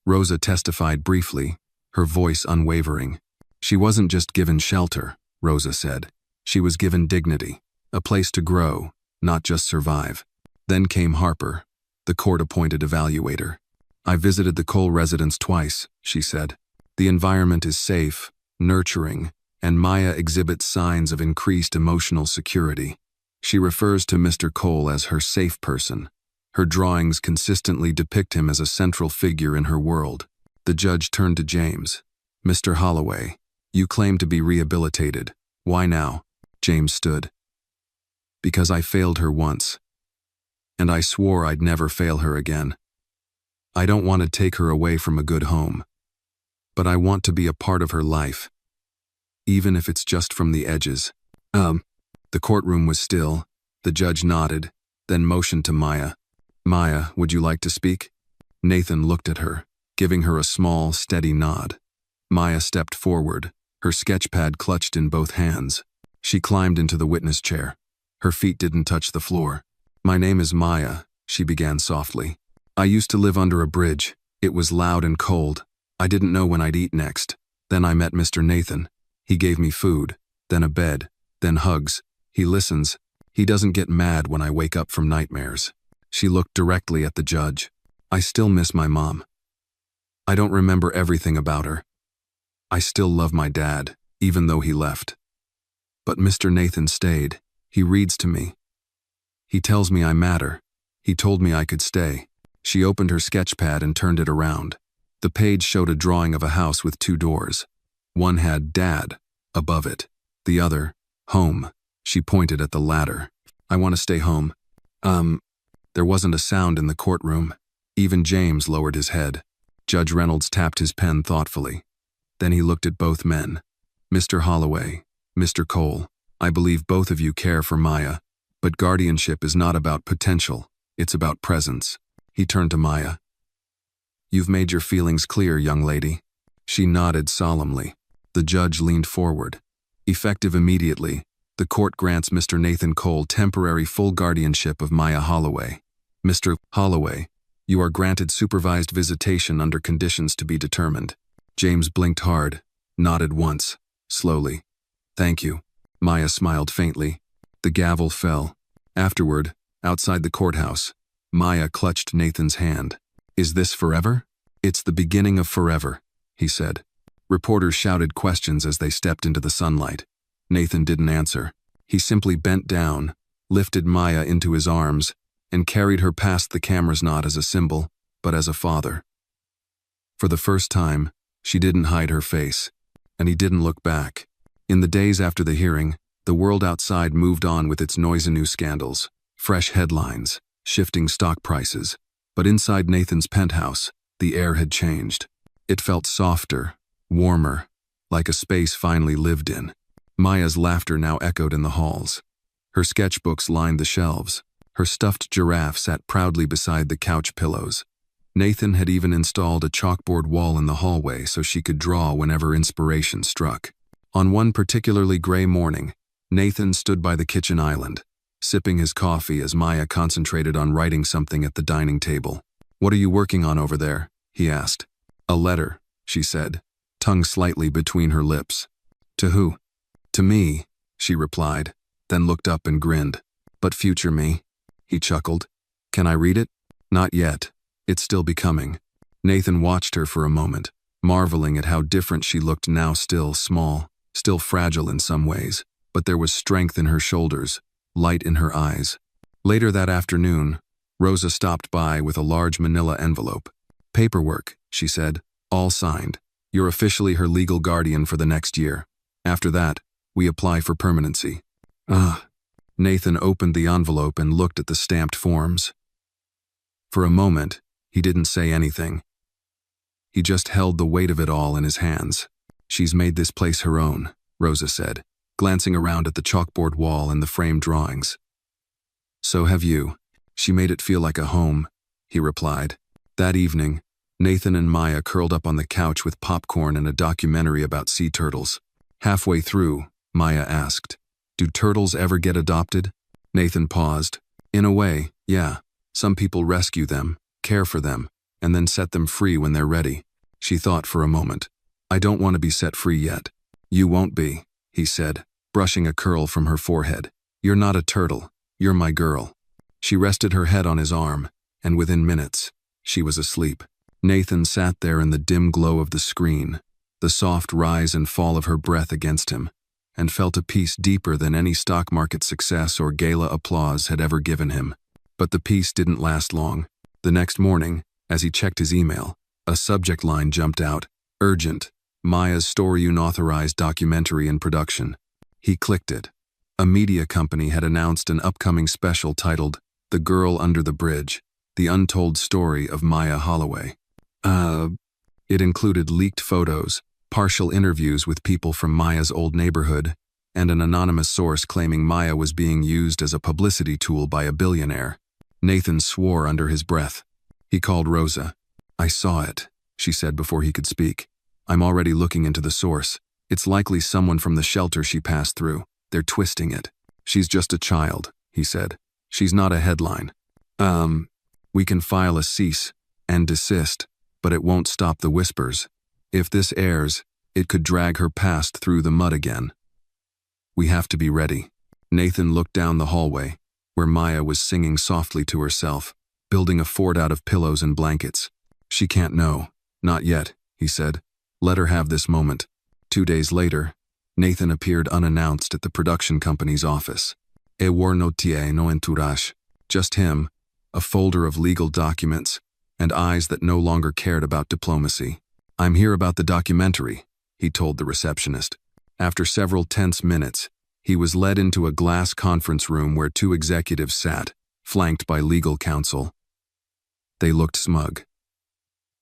Rosa testified briefly, her voice unwavering. "She wasn't just given shelter," Rosa said. "She was given dignity, a place to grow, not just survive." Then came Harper, the court-appointed evaluator. "I visited the Cole residence twice," she said. "The environment is safe, nurturing, and Maya exhibits signs of increased emotional security." She refers to Mr. Cole as her safe person. Her drawings consistently depict him as a central figure in her world. The judge turned to James. "Mr. Holloway, you claim to be rehabilitated. Why now?" James stood. Because I failed her once. And I swore I'd never fail her again. I don't want to take her away from a good home. But I want to be a part of her life. Even if it's just from the edges. The courtroom was still. The judge nodded, then motioned to Maya. Maya, would you like to speak? Nathan looked at her, giving her a small, steady nod. Maya stepped forward, her sketchpad clutched in both hands. She climbed into the witness chair. Her feet didn't touch the floor. My name is Maya, she began softly. I used to live under a bridge. It was loud and cold. I didn't know when I'd eat next. Then I met Mr. Nathan. He gave me food, then a bed, then hugs. He listens. He doesn't get mad when I wake up from nightmares. She looked directly at the judge. I still miss my mom. I don't remember everything about her. I still love my dad, even though he left. But Mr. Nathan stayed. He reads to me. He tells me I matter. He told me I could stay. She opened her sketchpad and turned it around. The page showed a drawing of a house with 2 doors. One had Dad above it. The other, Home. She pointed at the latter. I want to stay home. There wasn't a sound in the courtroom. Even James lowered his head. Judge Reynolds tapped his pen thoughtfully. Then he looked at both men. Mr. Holloway, Mr. Cole, I believe both of you care for Maya, but guardianship is not about potential, it's about presence. He turned to Maya. You've made your feelings clear, young lady. She nodded solemnly. The judge leaned forward. Effective immediately, the court grants Mr. Nathan Cole temporary full guardianship of Maya Holloway. Mr. Holloway, you are granted supervised visitation under conditions to be determined. James blinked hard, nodded once, slowly. Thank you. Maya smiled faintly. The gavel fell. Afterward, outside the courthouse, Maya clutched Nathan's hand. Is this forever? It's the beginning of forever, he said. Reporters shouted questions as they stepped into the sunlight. Nathan didn't answer. He simply bent down, lifted Maya into his arms, and carried her past the cameras not as a symbol, but as a father. For the first time, she didn't hide her face, and he didn't look back. In the days after the hearing, the world outside moved on with its noise and new scandals, fresh headlines, shifting stock prices. But inside Nathan's penthouse, the air had changed. It felt softer, warmer, like a space finally lived in. Maya's laughter now echoed in the halls. Her sketchbooks lined the shelves. Her stuffed giraffe sat proudly beside the couch pillows. Nathan had even installed a chalkboard wall in the hallway so she could draw whenever inspiration struck. On one particularly gray morning, Nathan stood by the kitchen island, sipping his coffee as Maya concentrated on writing something at the dining table. What are you working on over there? He asked. A letter, she said, tongue slightly between her lips. To who? To me, she replied, then looked up and grinned. But future me, he chuckled. Can I read it? Not yet. It's still becoming. Nathan watched her for a moment, marveling at how different she looked now, still small, still fragile in some ways, but there was strength in her shoulders, light in her eyes. Later that afternoon, Rosa stopped by with a large manila envelope. Paperwork, she said, all signed. You're officially her legal guardian for the next year. After that, we apply for permanency. Nathan opened the envelope and looked at the stamped forms. For a moment, he didn't say anything. He just held the weight of it all in his hands. She's made this place her own, Rosa said, glancing around at the chalkboard wall and the framed drawings. So have you. She made it feel like a home, he replied. That evening, Nathan and Maya curled up on the couch with popcorn and a documentary about sea turtles. Halfway through, Maya asked, Do turtles ever get adopted? Nathan paused. In a way, yeah. Some people rescue them, care for them, and then set them free when they're ready. She thought for a moment. I don't want to be set free yet. You won't be, he said, brushing a curl from her forehead. You're not a turtle. You're my girl. She rested her head on his arm, and within minutes, she was asleep. Nathan sat there in the dim glow of the screen, the soft rise and fall of her breath against him, and felt a peace deeper than any stock market success or gala applause had ever given him. But the peace didn't last long. The next morning, as he checked his email, a subject line jumped out. Urgent. Maya's story unauthorized documentary in production. He clicked it. A media company had announced an upcoming special titled The Girl Under the Bridge, The Untold Story of Maya Holloway. It included leaked photos, partial interviews with people from Maya's old neighborhood, and an anonymous source claiming Maya was being used as a publicity tool by a billionaire. Nathan swore under his breath. He called Rosa. "I saw it," she said before he could speak. "I'm already looking into the source. It's likely someone from the shelter she passed through. They're twisting it. She's just a child," he said. "She's not a headline. We can file a cease and desist, but it won't stop the whispers. If this airs, it could drag her past through the mud again. We have to be ready." Nathan looked down the hallway, where Maya was singing softly to herself, building a fort out of pillows and blankets. "She can't know. Not yet," he said. "Let her have this moment." 2 days later, Nathan appeared unannounced at the production company's office. E war notier no entourage. Just him, a folder of legal documents, and eyes that no longer cared about diplomacy. "I'm here about the documentary," he told the receptionist. After several tense minutes, he was led into a glass conference room where 2 executives sat, flanked by legal counsel. They looked smug.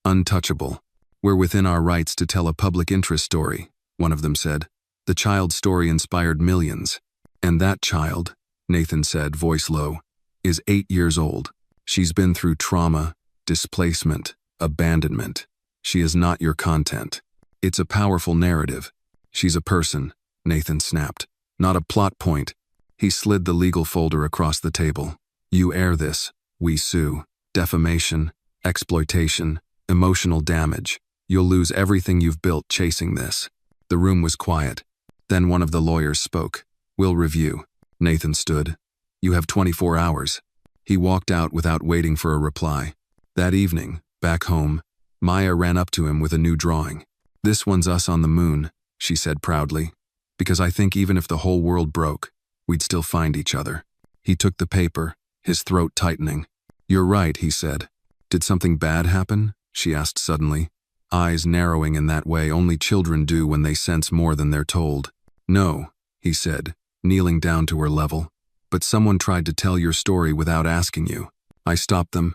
"Untouchable. We're within our rights to tell a public interest story," one of them said. "The child's story inspired millions. And that child," Nathan said, voice low, "is 8 years old. She's been through trauma, displacement, abandonment. She is not your content. It's a powerful narrative. She's a person," Nathan snapped. "Not a plot point." He slid the legal folder across the table. "You air this, we sue. Defamation, exploitation, emotional damage. You'll lose everything you've built chasing this." The room was quiet. Then one of the lawyers spoke. "We'll review." Nathan stood. "You have 24 hours. He walked out without waiting for a reply. That evening, back home, Maya ran up to him with a new drawing. "This one's us on the moon," she said proudly. "Because I think even if the whole world broke, we'd still find each other." He took the paper, his throat tightening. "You're right," he said. "Did something bad happen?" she asked suddenly, eyes narrowing in that way only children do when they sense more than they're told. "No," he said, kneeling down to her level. "But someone tried to tell your story without asking you. I stopped them."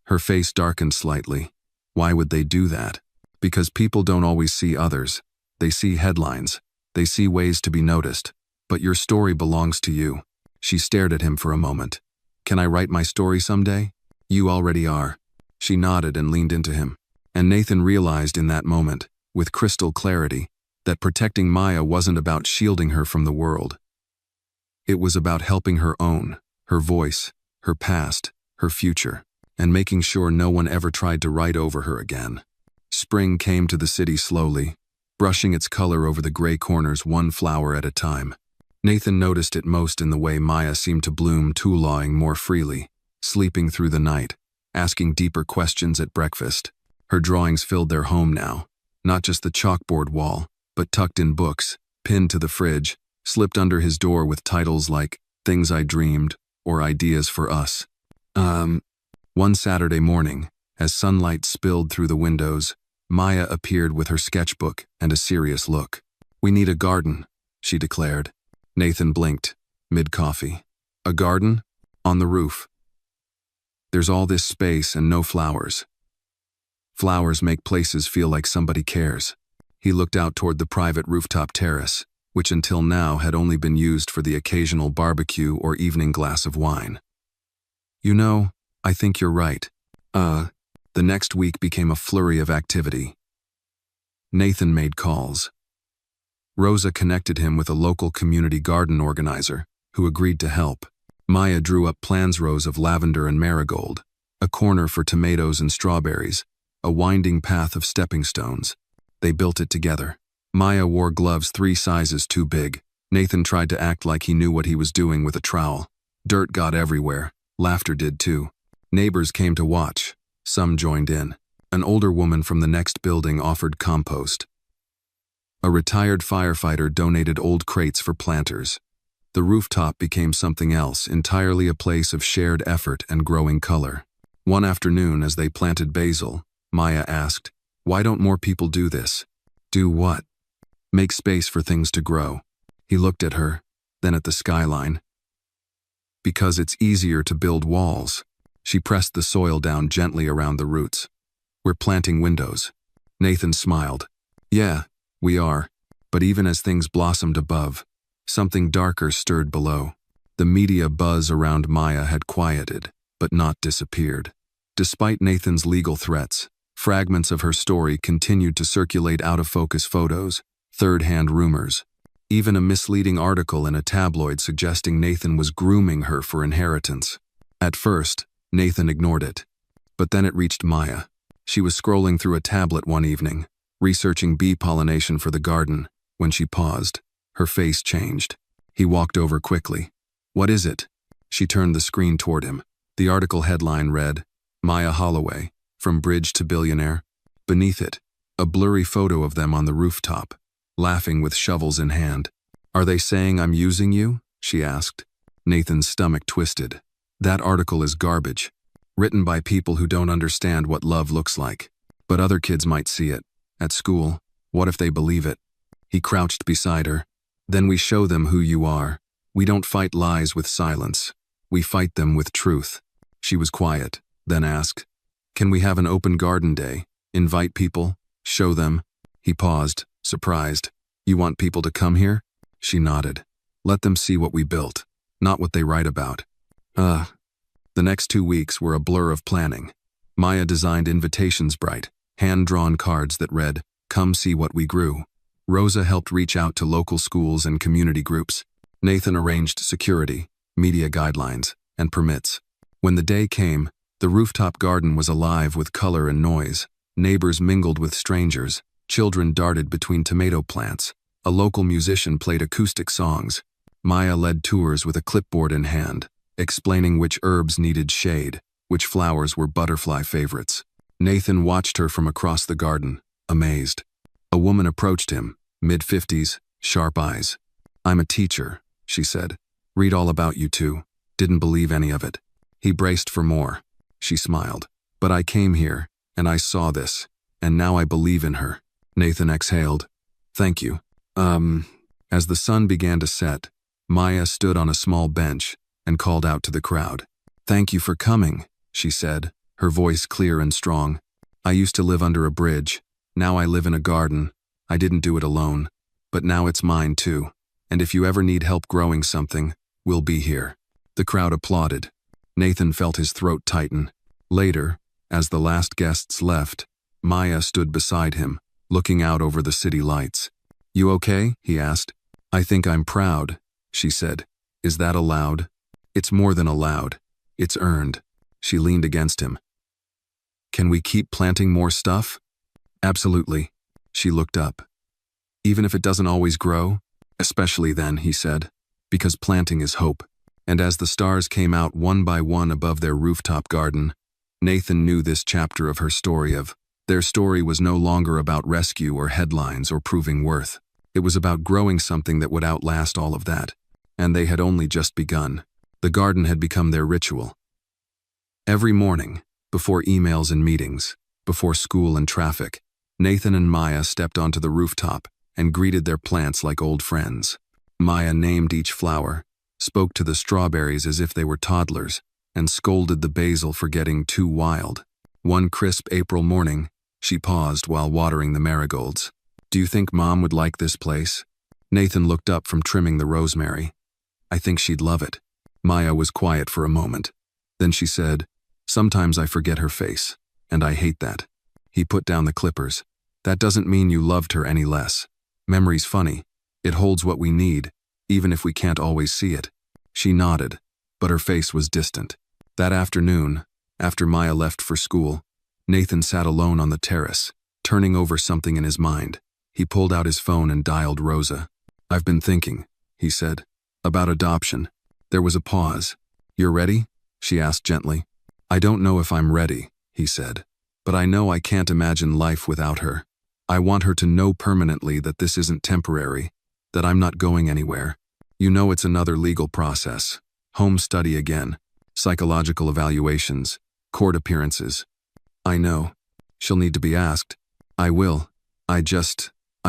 Her face darkened slightly. "Why would they do that?" "Because people don't always see others. They see headlines. They see ways to be noticed. But your story belongs to you." She stared at him for a moment. "Can I write my story someday?" "You already are." She nodded and leaned into him. And Nathan realized in that moment, with crystal clarity, that protecting Maya wasn't about shielding her from the world. It was about helping her own, her voice, her past, her future, and making sure no one ever tried to write over her again. Spring came to the city slowly, brushing its color over the gray corners one flower at a time. Nathan noticed it most in the way Maya seemed to bloom, tulawing more freely, sleeping through the night, asking deeper questions at breakfast. Her drawings filled their home now, not just the chalkboard wall, but tucked in books, pinned to the fridge, slipped under his door with titles like Things I Dreamed or Ideas for Us. One Saturday morning, as sunlight spilled through the windows, Maya appeared with her sketchbook and a serious look. "We need a garden," she declared. Nathan blinked, mid-coffee. "A garden? On the roof. There's all this space and no flowers. Flowers make places feel like somebody cares." He looked out toward the private rooftop terrace, which until now had only been used for the occasional barbecue or evening glass of wine. "You know, I think you're right." The next week became a flurry of activity. Nathan made calls. Rosa connected him with a local community garden organizer, who agreed to help. Maya drew up plans rows of lavender and marigold, a corner for tomatoes and strawberries, a winding path of stepping stones. They built it together. Maya wore gloves 3 sizes too big. Nathan tried to act like he knew what he was doing with a trowel. Dirt got everywhere. Laughter did too. Neighbors came to watch. Some joined in. An older woman from the next building offered compost. A retired firefighter donated old crates for planters. The rooftop became something else, entirely a place of shared effort and growing color. One afternoon, as they planted basil, Maya asked, "Why don't more people do this?" "Do what?" "Make space for things to grow." He looked at her, then at the skyline. Because it's easier to build walls. She pressed the soil down gently around the roots. We're planting windows. Nathan smiled. Yeah, we are. But even as things blossomed above, something darker stirred below. The media buzz around Maya had quieted, but not disappeared. Despite Nathan's legal threats, fragments of her story continued to circulate out-of-focus photos, third-hand rumors, even a misleading article in a tabloid suggesting Nathan was grooming her for inheritance. At first, Nathan ignored it. But then it reached Maya. She was scrolling through a tablet one evening, researching bee pollination for the garden, when she paused. Her face changed. He walked over quickly. What is it? She turned the screen toward him. The article headline read, Maya Holloway, From Bridge to Billionaire. Beneath it, a blurry photo of them on the rooftop, laughing with shovels in hand. Are they saying I'm using you? She asked. Nathan's stomach twisted. That article is garbage. Written by people who don't understand what love looks like. But other kids might see it. At school, what if they believe it? He crouched beside her. Then we show them who you are. We don't fight lies with silence. We fight them with truth. She was quiet, then asked, Can we have an open garden day? Invite people? Show them? He paused, surprised. You want people to come here? She nodded. Let them see what we built, not what they write about. The next 2 weeks were a blur of planning. Maya designed invitations bright, hand-drawn cards that read, Come see what we grew. Rosa helped reach out to local schools and community groups. Nathan arranged security, media guidelines, and permits. When the day came, the rooftop garden was alive with color and noise. Neighbors mingled with strangers. Children darted between tomato plants. A local musician played acoustic songs. Maya led tours with a clipboard in hand, explaining which herbs needed shade, which flowers were butterfly favorites. Nathan watched her from across the garden, amazed. A woman approached him, mid-50s, sharp eyes. I'm a teacher, she said. Read all about you two. Didn't believe any of it. He braced for more. She smiled. But I came here, and I saw this, and now I believe in her. Nathan exhaled. Thank you. As the sun began to set, Maya stood on a small bench and called out to the crowd. Thank you for coming, she said, her voice clear and strong. I used to live under a bridge. Now I live in a garden. I didn't do it alone. But now it's mine too. And if you ever need help growing something, we'll be here. The crowd applauded. Nathan felt his throat tighten. Later, as the last guests left, Maya stood beside him, looking out over the city lights. You okay? He asked. I think I'm proud, she said. Is that allowed? It's more than allowed. It's earned. She leaned against him. Can we keep planting more stuff? Absolutely. She looked up. Even if it doesn't always grow? Especially then, he said, because planting is hope. And as the stars came out one by one above their rooftop garden, Nathan knew this chapter of her story their story was no longer about rescue or headlines or proving worth. It was about growing something that would outlast all of that. And they had only just begun. The garden had become their ritual. Every morning, before emails and meetings, before school and traffic, Nathan and Maya stepped onto the rooftop and greeted their plants like old friends. Maya named each flower, spoke to the strawberries as if they were toddlers, and scolded the basil for getting too wild. One crisp April morning, she paused while watering the marigolds. Do you think Mom would like this place? Nathan looked up from trimming the rosemary. I think she'd love it. Maya was quiet for a moment. Then she said, Sometimes I forget her face, and I hate that. He put down the clippers. That doesn't mean you loved her any less. Memory's funny. It holds what we need, even if we can't always see it. She nodded, but her face was distant. That afternoon, after Maya left for school, Nathan sat alone on the terrace, turning over something in his mind. He pulled out his phone and dialed Rosa. I've been thinking, he said, about adoption. There was a pause. You're ready? She asked gently. I don't know if I'm ready, he said, but I know I can't imagine life without her. I want her to know permanently that this isn't temporary, that I'm not going anywhere. You know it's another legal process. Home study again. Psychological evaluations. Court appearances. I know. She'll need to be asked. I will. I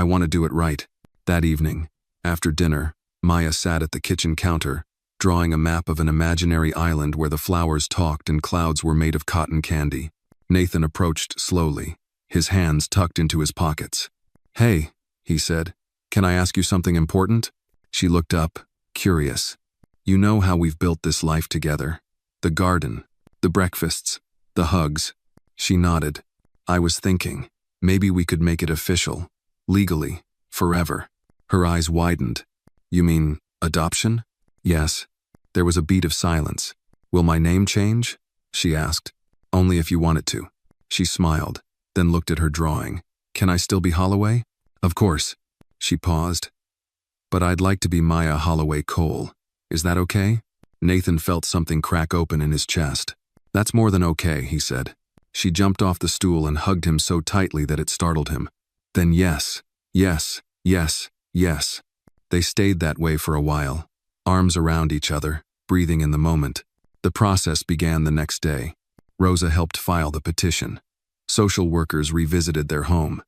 want to do it right. That evening, after dinner, Maya sat at the kitchen counter, drawing a map of an imaginary island where the flowers talked and clouds were made of cotton candy. Nathan approached slowly, his hands tucked into his pockets. "Hey," he said, "can I ask you something important?" She looked up, curious. "You know how we've built this life together. The garden, the breakfasts, the hugs." She nodded. "I was thinking, maybe we could make it official, legally, forever." Her eyes widened. "You mean, adoption?" "Yes." There was a beat of silence. "Will my name change?" she asked. "Only if you want it to." She smiled, then looked at her drawing. "Can I still be Holloway?" "Of course." She paused. "But I'd like to be Maya Holloway Cole. Is that okay?" Nathan felt something crack open in his chest. "That's more than okay," he said. She jumped off the stool and hugged him so tightly that it startled him. "Then yes, yes, yes, yes." They stayed that way for a while, arms around each other, breathing in the moment. The process began the next day. Rosa helped file the petition. Social workers revisited their home.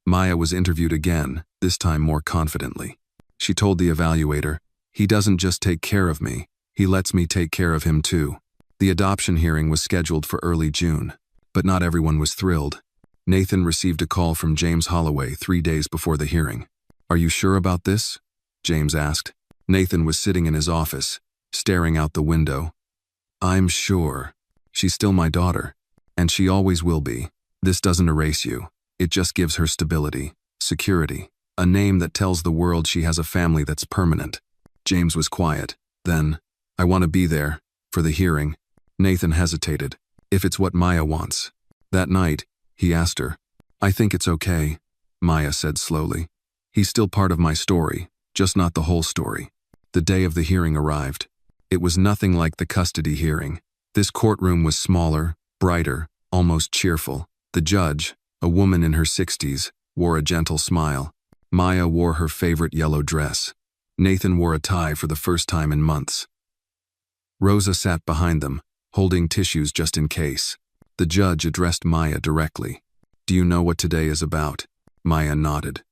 Maya was interviewed again, this time more confidently. She told the evaluator, "He doesn't just take care of me, he lets me take care of him too." The adoption hearing was scheduled for early June, but not everyone was thrilled. Nathan received a call from James Holloway 3 days before the hearing. "Are you sure about this?" James asked. Nathan was sitting in his office, staring out the window. "I'm sure. She's still my daughter, and she always will be. This doesn't erase you. It just gives her stability, security, a name that tells the world she has a family that's permanent." James was quiet. Then, "I want to be there, for the hearing." Nathan hesitated. "If it's what Maya wants." That night, he asked her. "I think it's okay," Maya said slowly. "He's still part of my story, just not the whole story." The day of the hearing arrived. It was nothing like the custody hearing. This courtroom was smaller, brighter, almost cheerful. The judge, a woman in her 60s, wore a gentle smile. Maya wore her favorite yellow dress. Nathan wore a tie for the first time in months. Rosa sat behind them, holding tissues just in case. The judge addressed Maya directly. "Do you know what today is about?" Maya nodded.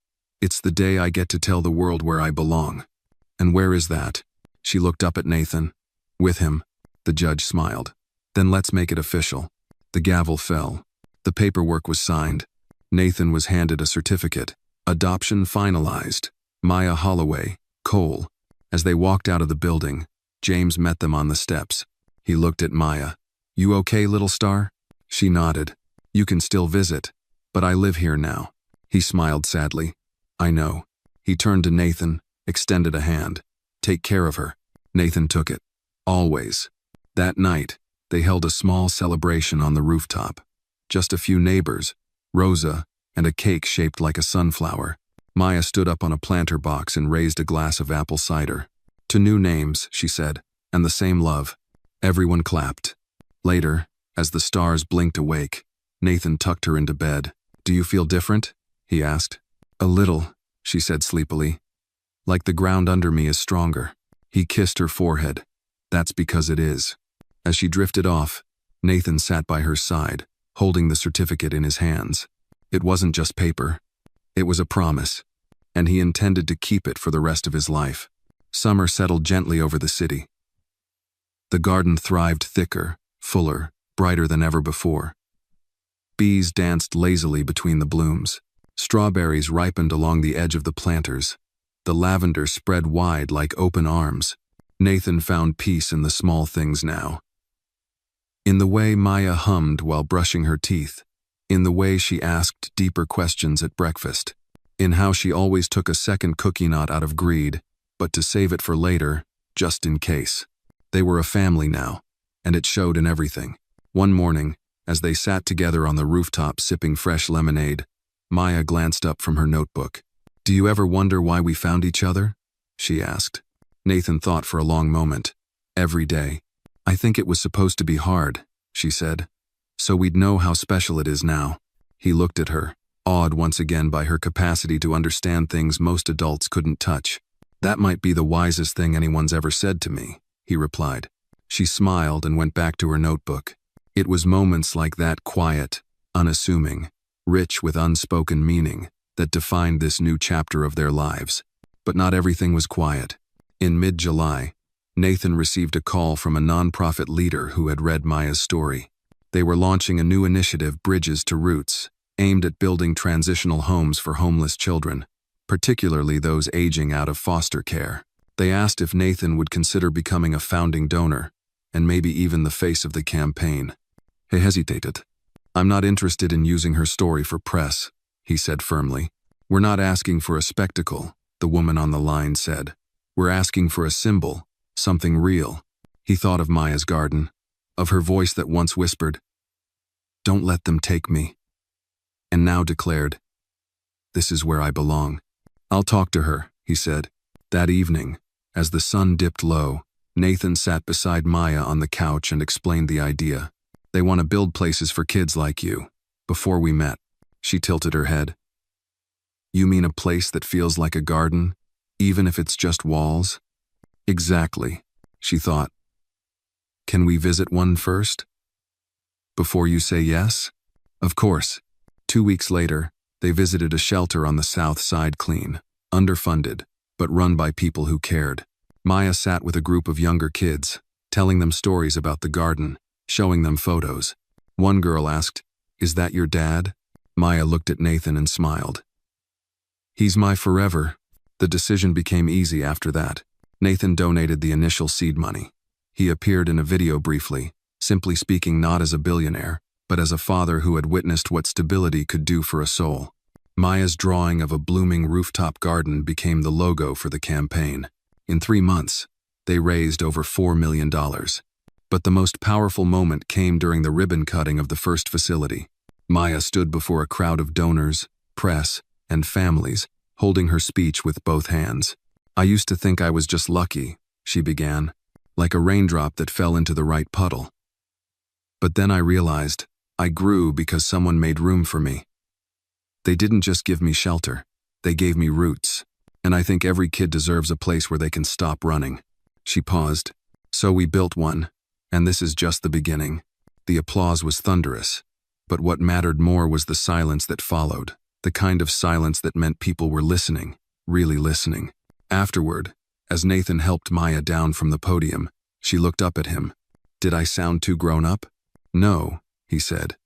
"It's the day I get to tell the world where I belong." "And where is that?" She looked up at Nathan. "With him." The judge smiled. "Then let's make it official." The gavel fell. The paperwork was signed. Nathan was handed a certificate. Adoption finalized. Maya Holloway, Cole. As they walked out of the building, James met them on the steps. He looked at Maya. "You okay, little star?" She nodded. "You can still visit, but I live here now." He smiled sadly. "I know." He turned to Nathan, extended a hand. "Take care of her." Nathan took it. Always. That night, they held a small celebration on the rooftop. Just a few neighbors, Rosa, and a cake shaped like a sunflower. Maya stood up on a planter box and raised a glass of apple cider. "To new names," she said, "and the same love." Everyone clapped. Later, as the stars blinked awake, Nathan tucked her into bed. "Do you feel different?" he asked. "A little," she said sleepily. "Like the ground under me is stronger." He kissed her forehead. "That's because it is." As she drifted off, Nathan sat by her side, holding the certificate in his hands. It wasn't just paper. It was a promise, and he intended to keep it for the rest of his life. Summer settled gently over the city. The garden thrived thicker, fuller, brighter than ever before. Bees danced lazily between the blooms. Strawberries ripened along the edge of the planters. The lavender spread wide like open arms. Nathan found peace in the small things now. In the way Maya hummed while brushing her teeth. In the way she asked deeper questions at breakfast. In how she always took a second cookie knot out of greed, but to save it for later, just in case. They were a family now, and it showed in everything. One morning, as they sat together on the rooftop sipping fresh lemonade, Maya glanced up from her notebook. "Do you ever wonder why we found each other?" she asked. Nathan thought for a long moment. "Every day. I think it was supposed to be hard," she said. "So we'd know how special it is now." He looked at her, awed once again by her capacity to understand things most adults couldn't touch. "That might be the wisest thing anyone's ever said to me," he replied. She smiled and went back to her notebook. It was moments like that, quiet, unassuming, rich with unspoken meaning, that defined this new chapter of their lives. But not everything was quiet. In mid-July, Nathan received a call from a nonprofit leader who had read Maya's story. They were launching a new initiative, Bridges to Roots, aimed at building transitional homes for homeless children, particularly those aging out of foster care. They asked if Nathan would consider becoming a founding donor, and maybe even the face of the campaign. He hesitated. "I'm not interested in using her story for press," he said firmly. "We're not asking for a spectacle," the woman on the line said. "We're asking for a symbol, something real." He thought of Maya's garden, of her voice that once whispered, "Don't let them take me," and now declared, "This is where I belong." "I'll talk to her," he said. That evening, as the sun dipped low, Nathan sat beside Maya on the couch and explained the idea. "They want to build places for kids like you." Before we met, she tilted her head. "You mean a place that feels like a garden, even if it's just walls?" "Exactly," she thought. "Can we visit one first? Before you say yes?" Of course. 2 weeks later, they visited a shelter on the south side, clean, underfunded, but run by people who cared. Maya sat with a group of younger kids, telling them stories about the garden, showing them photos. One girl asked, "Is that your dad?" Maya looked at Nathan and smiled. "He's my forever." The decision became easy after that. Nathan donated the initial seed money. He appeared in a video briefly, simply speaking not as a billionaire, but as a father who had witnessed what stability could do for a soul. Maya's drawing of a blooming rooftop garden became the logo for the campaign. In 3 months, they raised over $4 million. But the most powerful moment came during the ribbon cutting of the first facility. Maya stood before a crowd of donors, press, and families, holding her speech with both hands. "I used to think I was just lucky," she began, "like a raindrop that fell into the right puddle. But then I realized I grew because someone made room for me. They didn't just give me shelter, they gave me roots. And I think every kid deserves a place where they can stop running." She paused. "So we built one, and this is just the beginning." The applause was thunderous, but what mattered more was the silence that followed, the kind of silence that meant people were listening, really listening. Afterward, as Nathan helped Maya down from the podium, she looked up at him. "Did I sound too grown up?" "No," he said.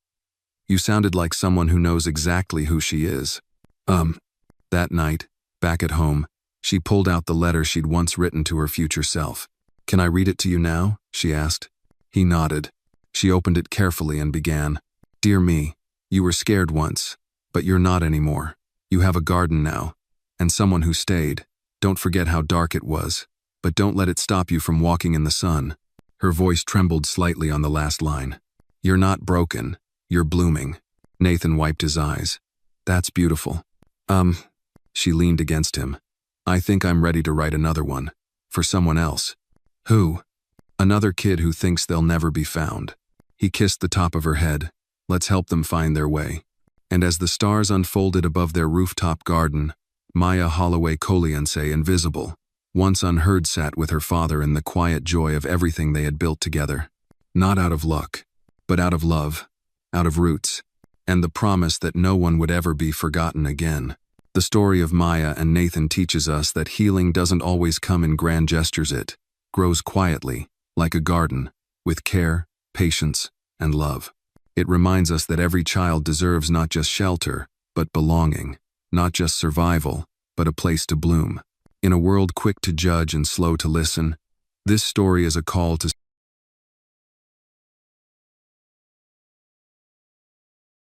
"You sounded like someone who knows exactly who she is." That night, back at home, she pulled out the letter she'd once written to her future self. "Can I read it to you now?" she asked. He nodded. She opened it carefully and began. "Dear me, you were scared once, but you're not anymore. You have a garden now, and someone who stayed. Don't forget how dark it was, but don't let it stop you from walking in the sun." Her voice trembled slightly on the last line. "You're not broken, you're blooming." Nathan wiped his eyes. "That's beautiful." She leaned against him. "I think I'm ready to write another one. For someone else." "Who?" "Another kid who thinks they'll never be found." He kissed the top of her head. "Let's help them find their way." And as the stars unfolded above their rooftop garden, Maya Holloway Colianse, invisible, once unheard, sat with her father in the quiet joy of everything they had built together. Not out of luck, but out of love, out of roots, and the promise that no one would ever be forgotten again. The story of Maya and Nathan teaches us that healing doesn't always come in grand gestures. It grows quietly, like a garden, with care, patience, and love. It reminds us that every child deserves not just shelter, but belonging, not just survival, but a place to bloom. In a world quick to judge and slow to listen, this story is a call to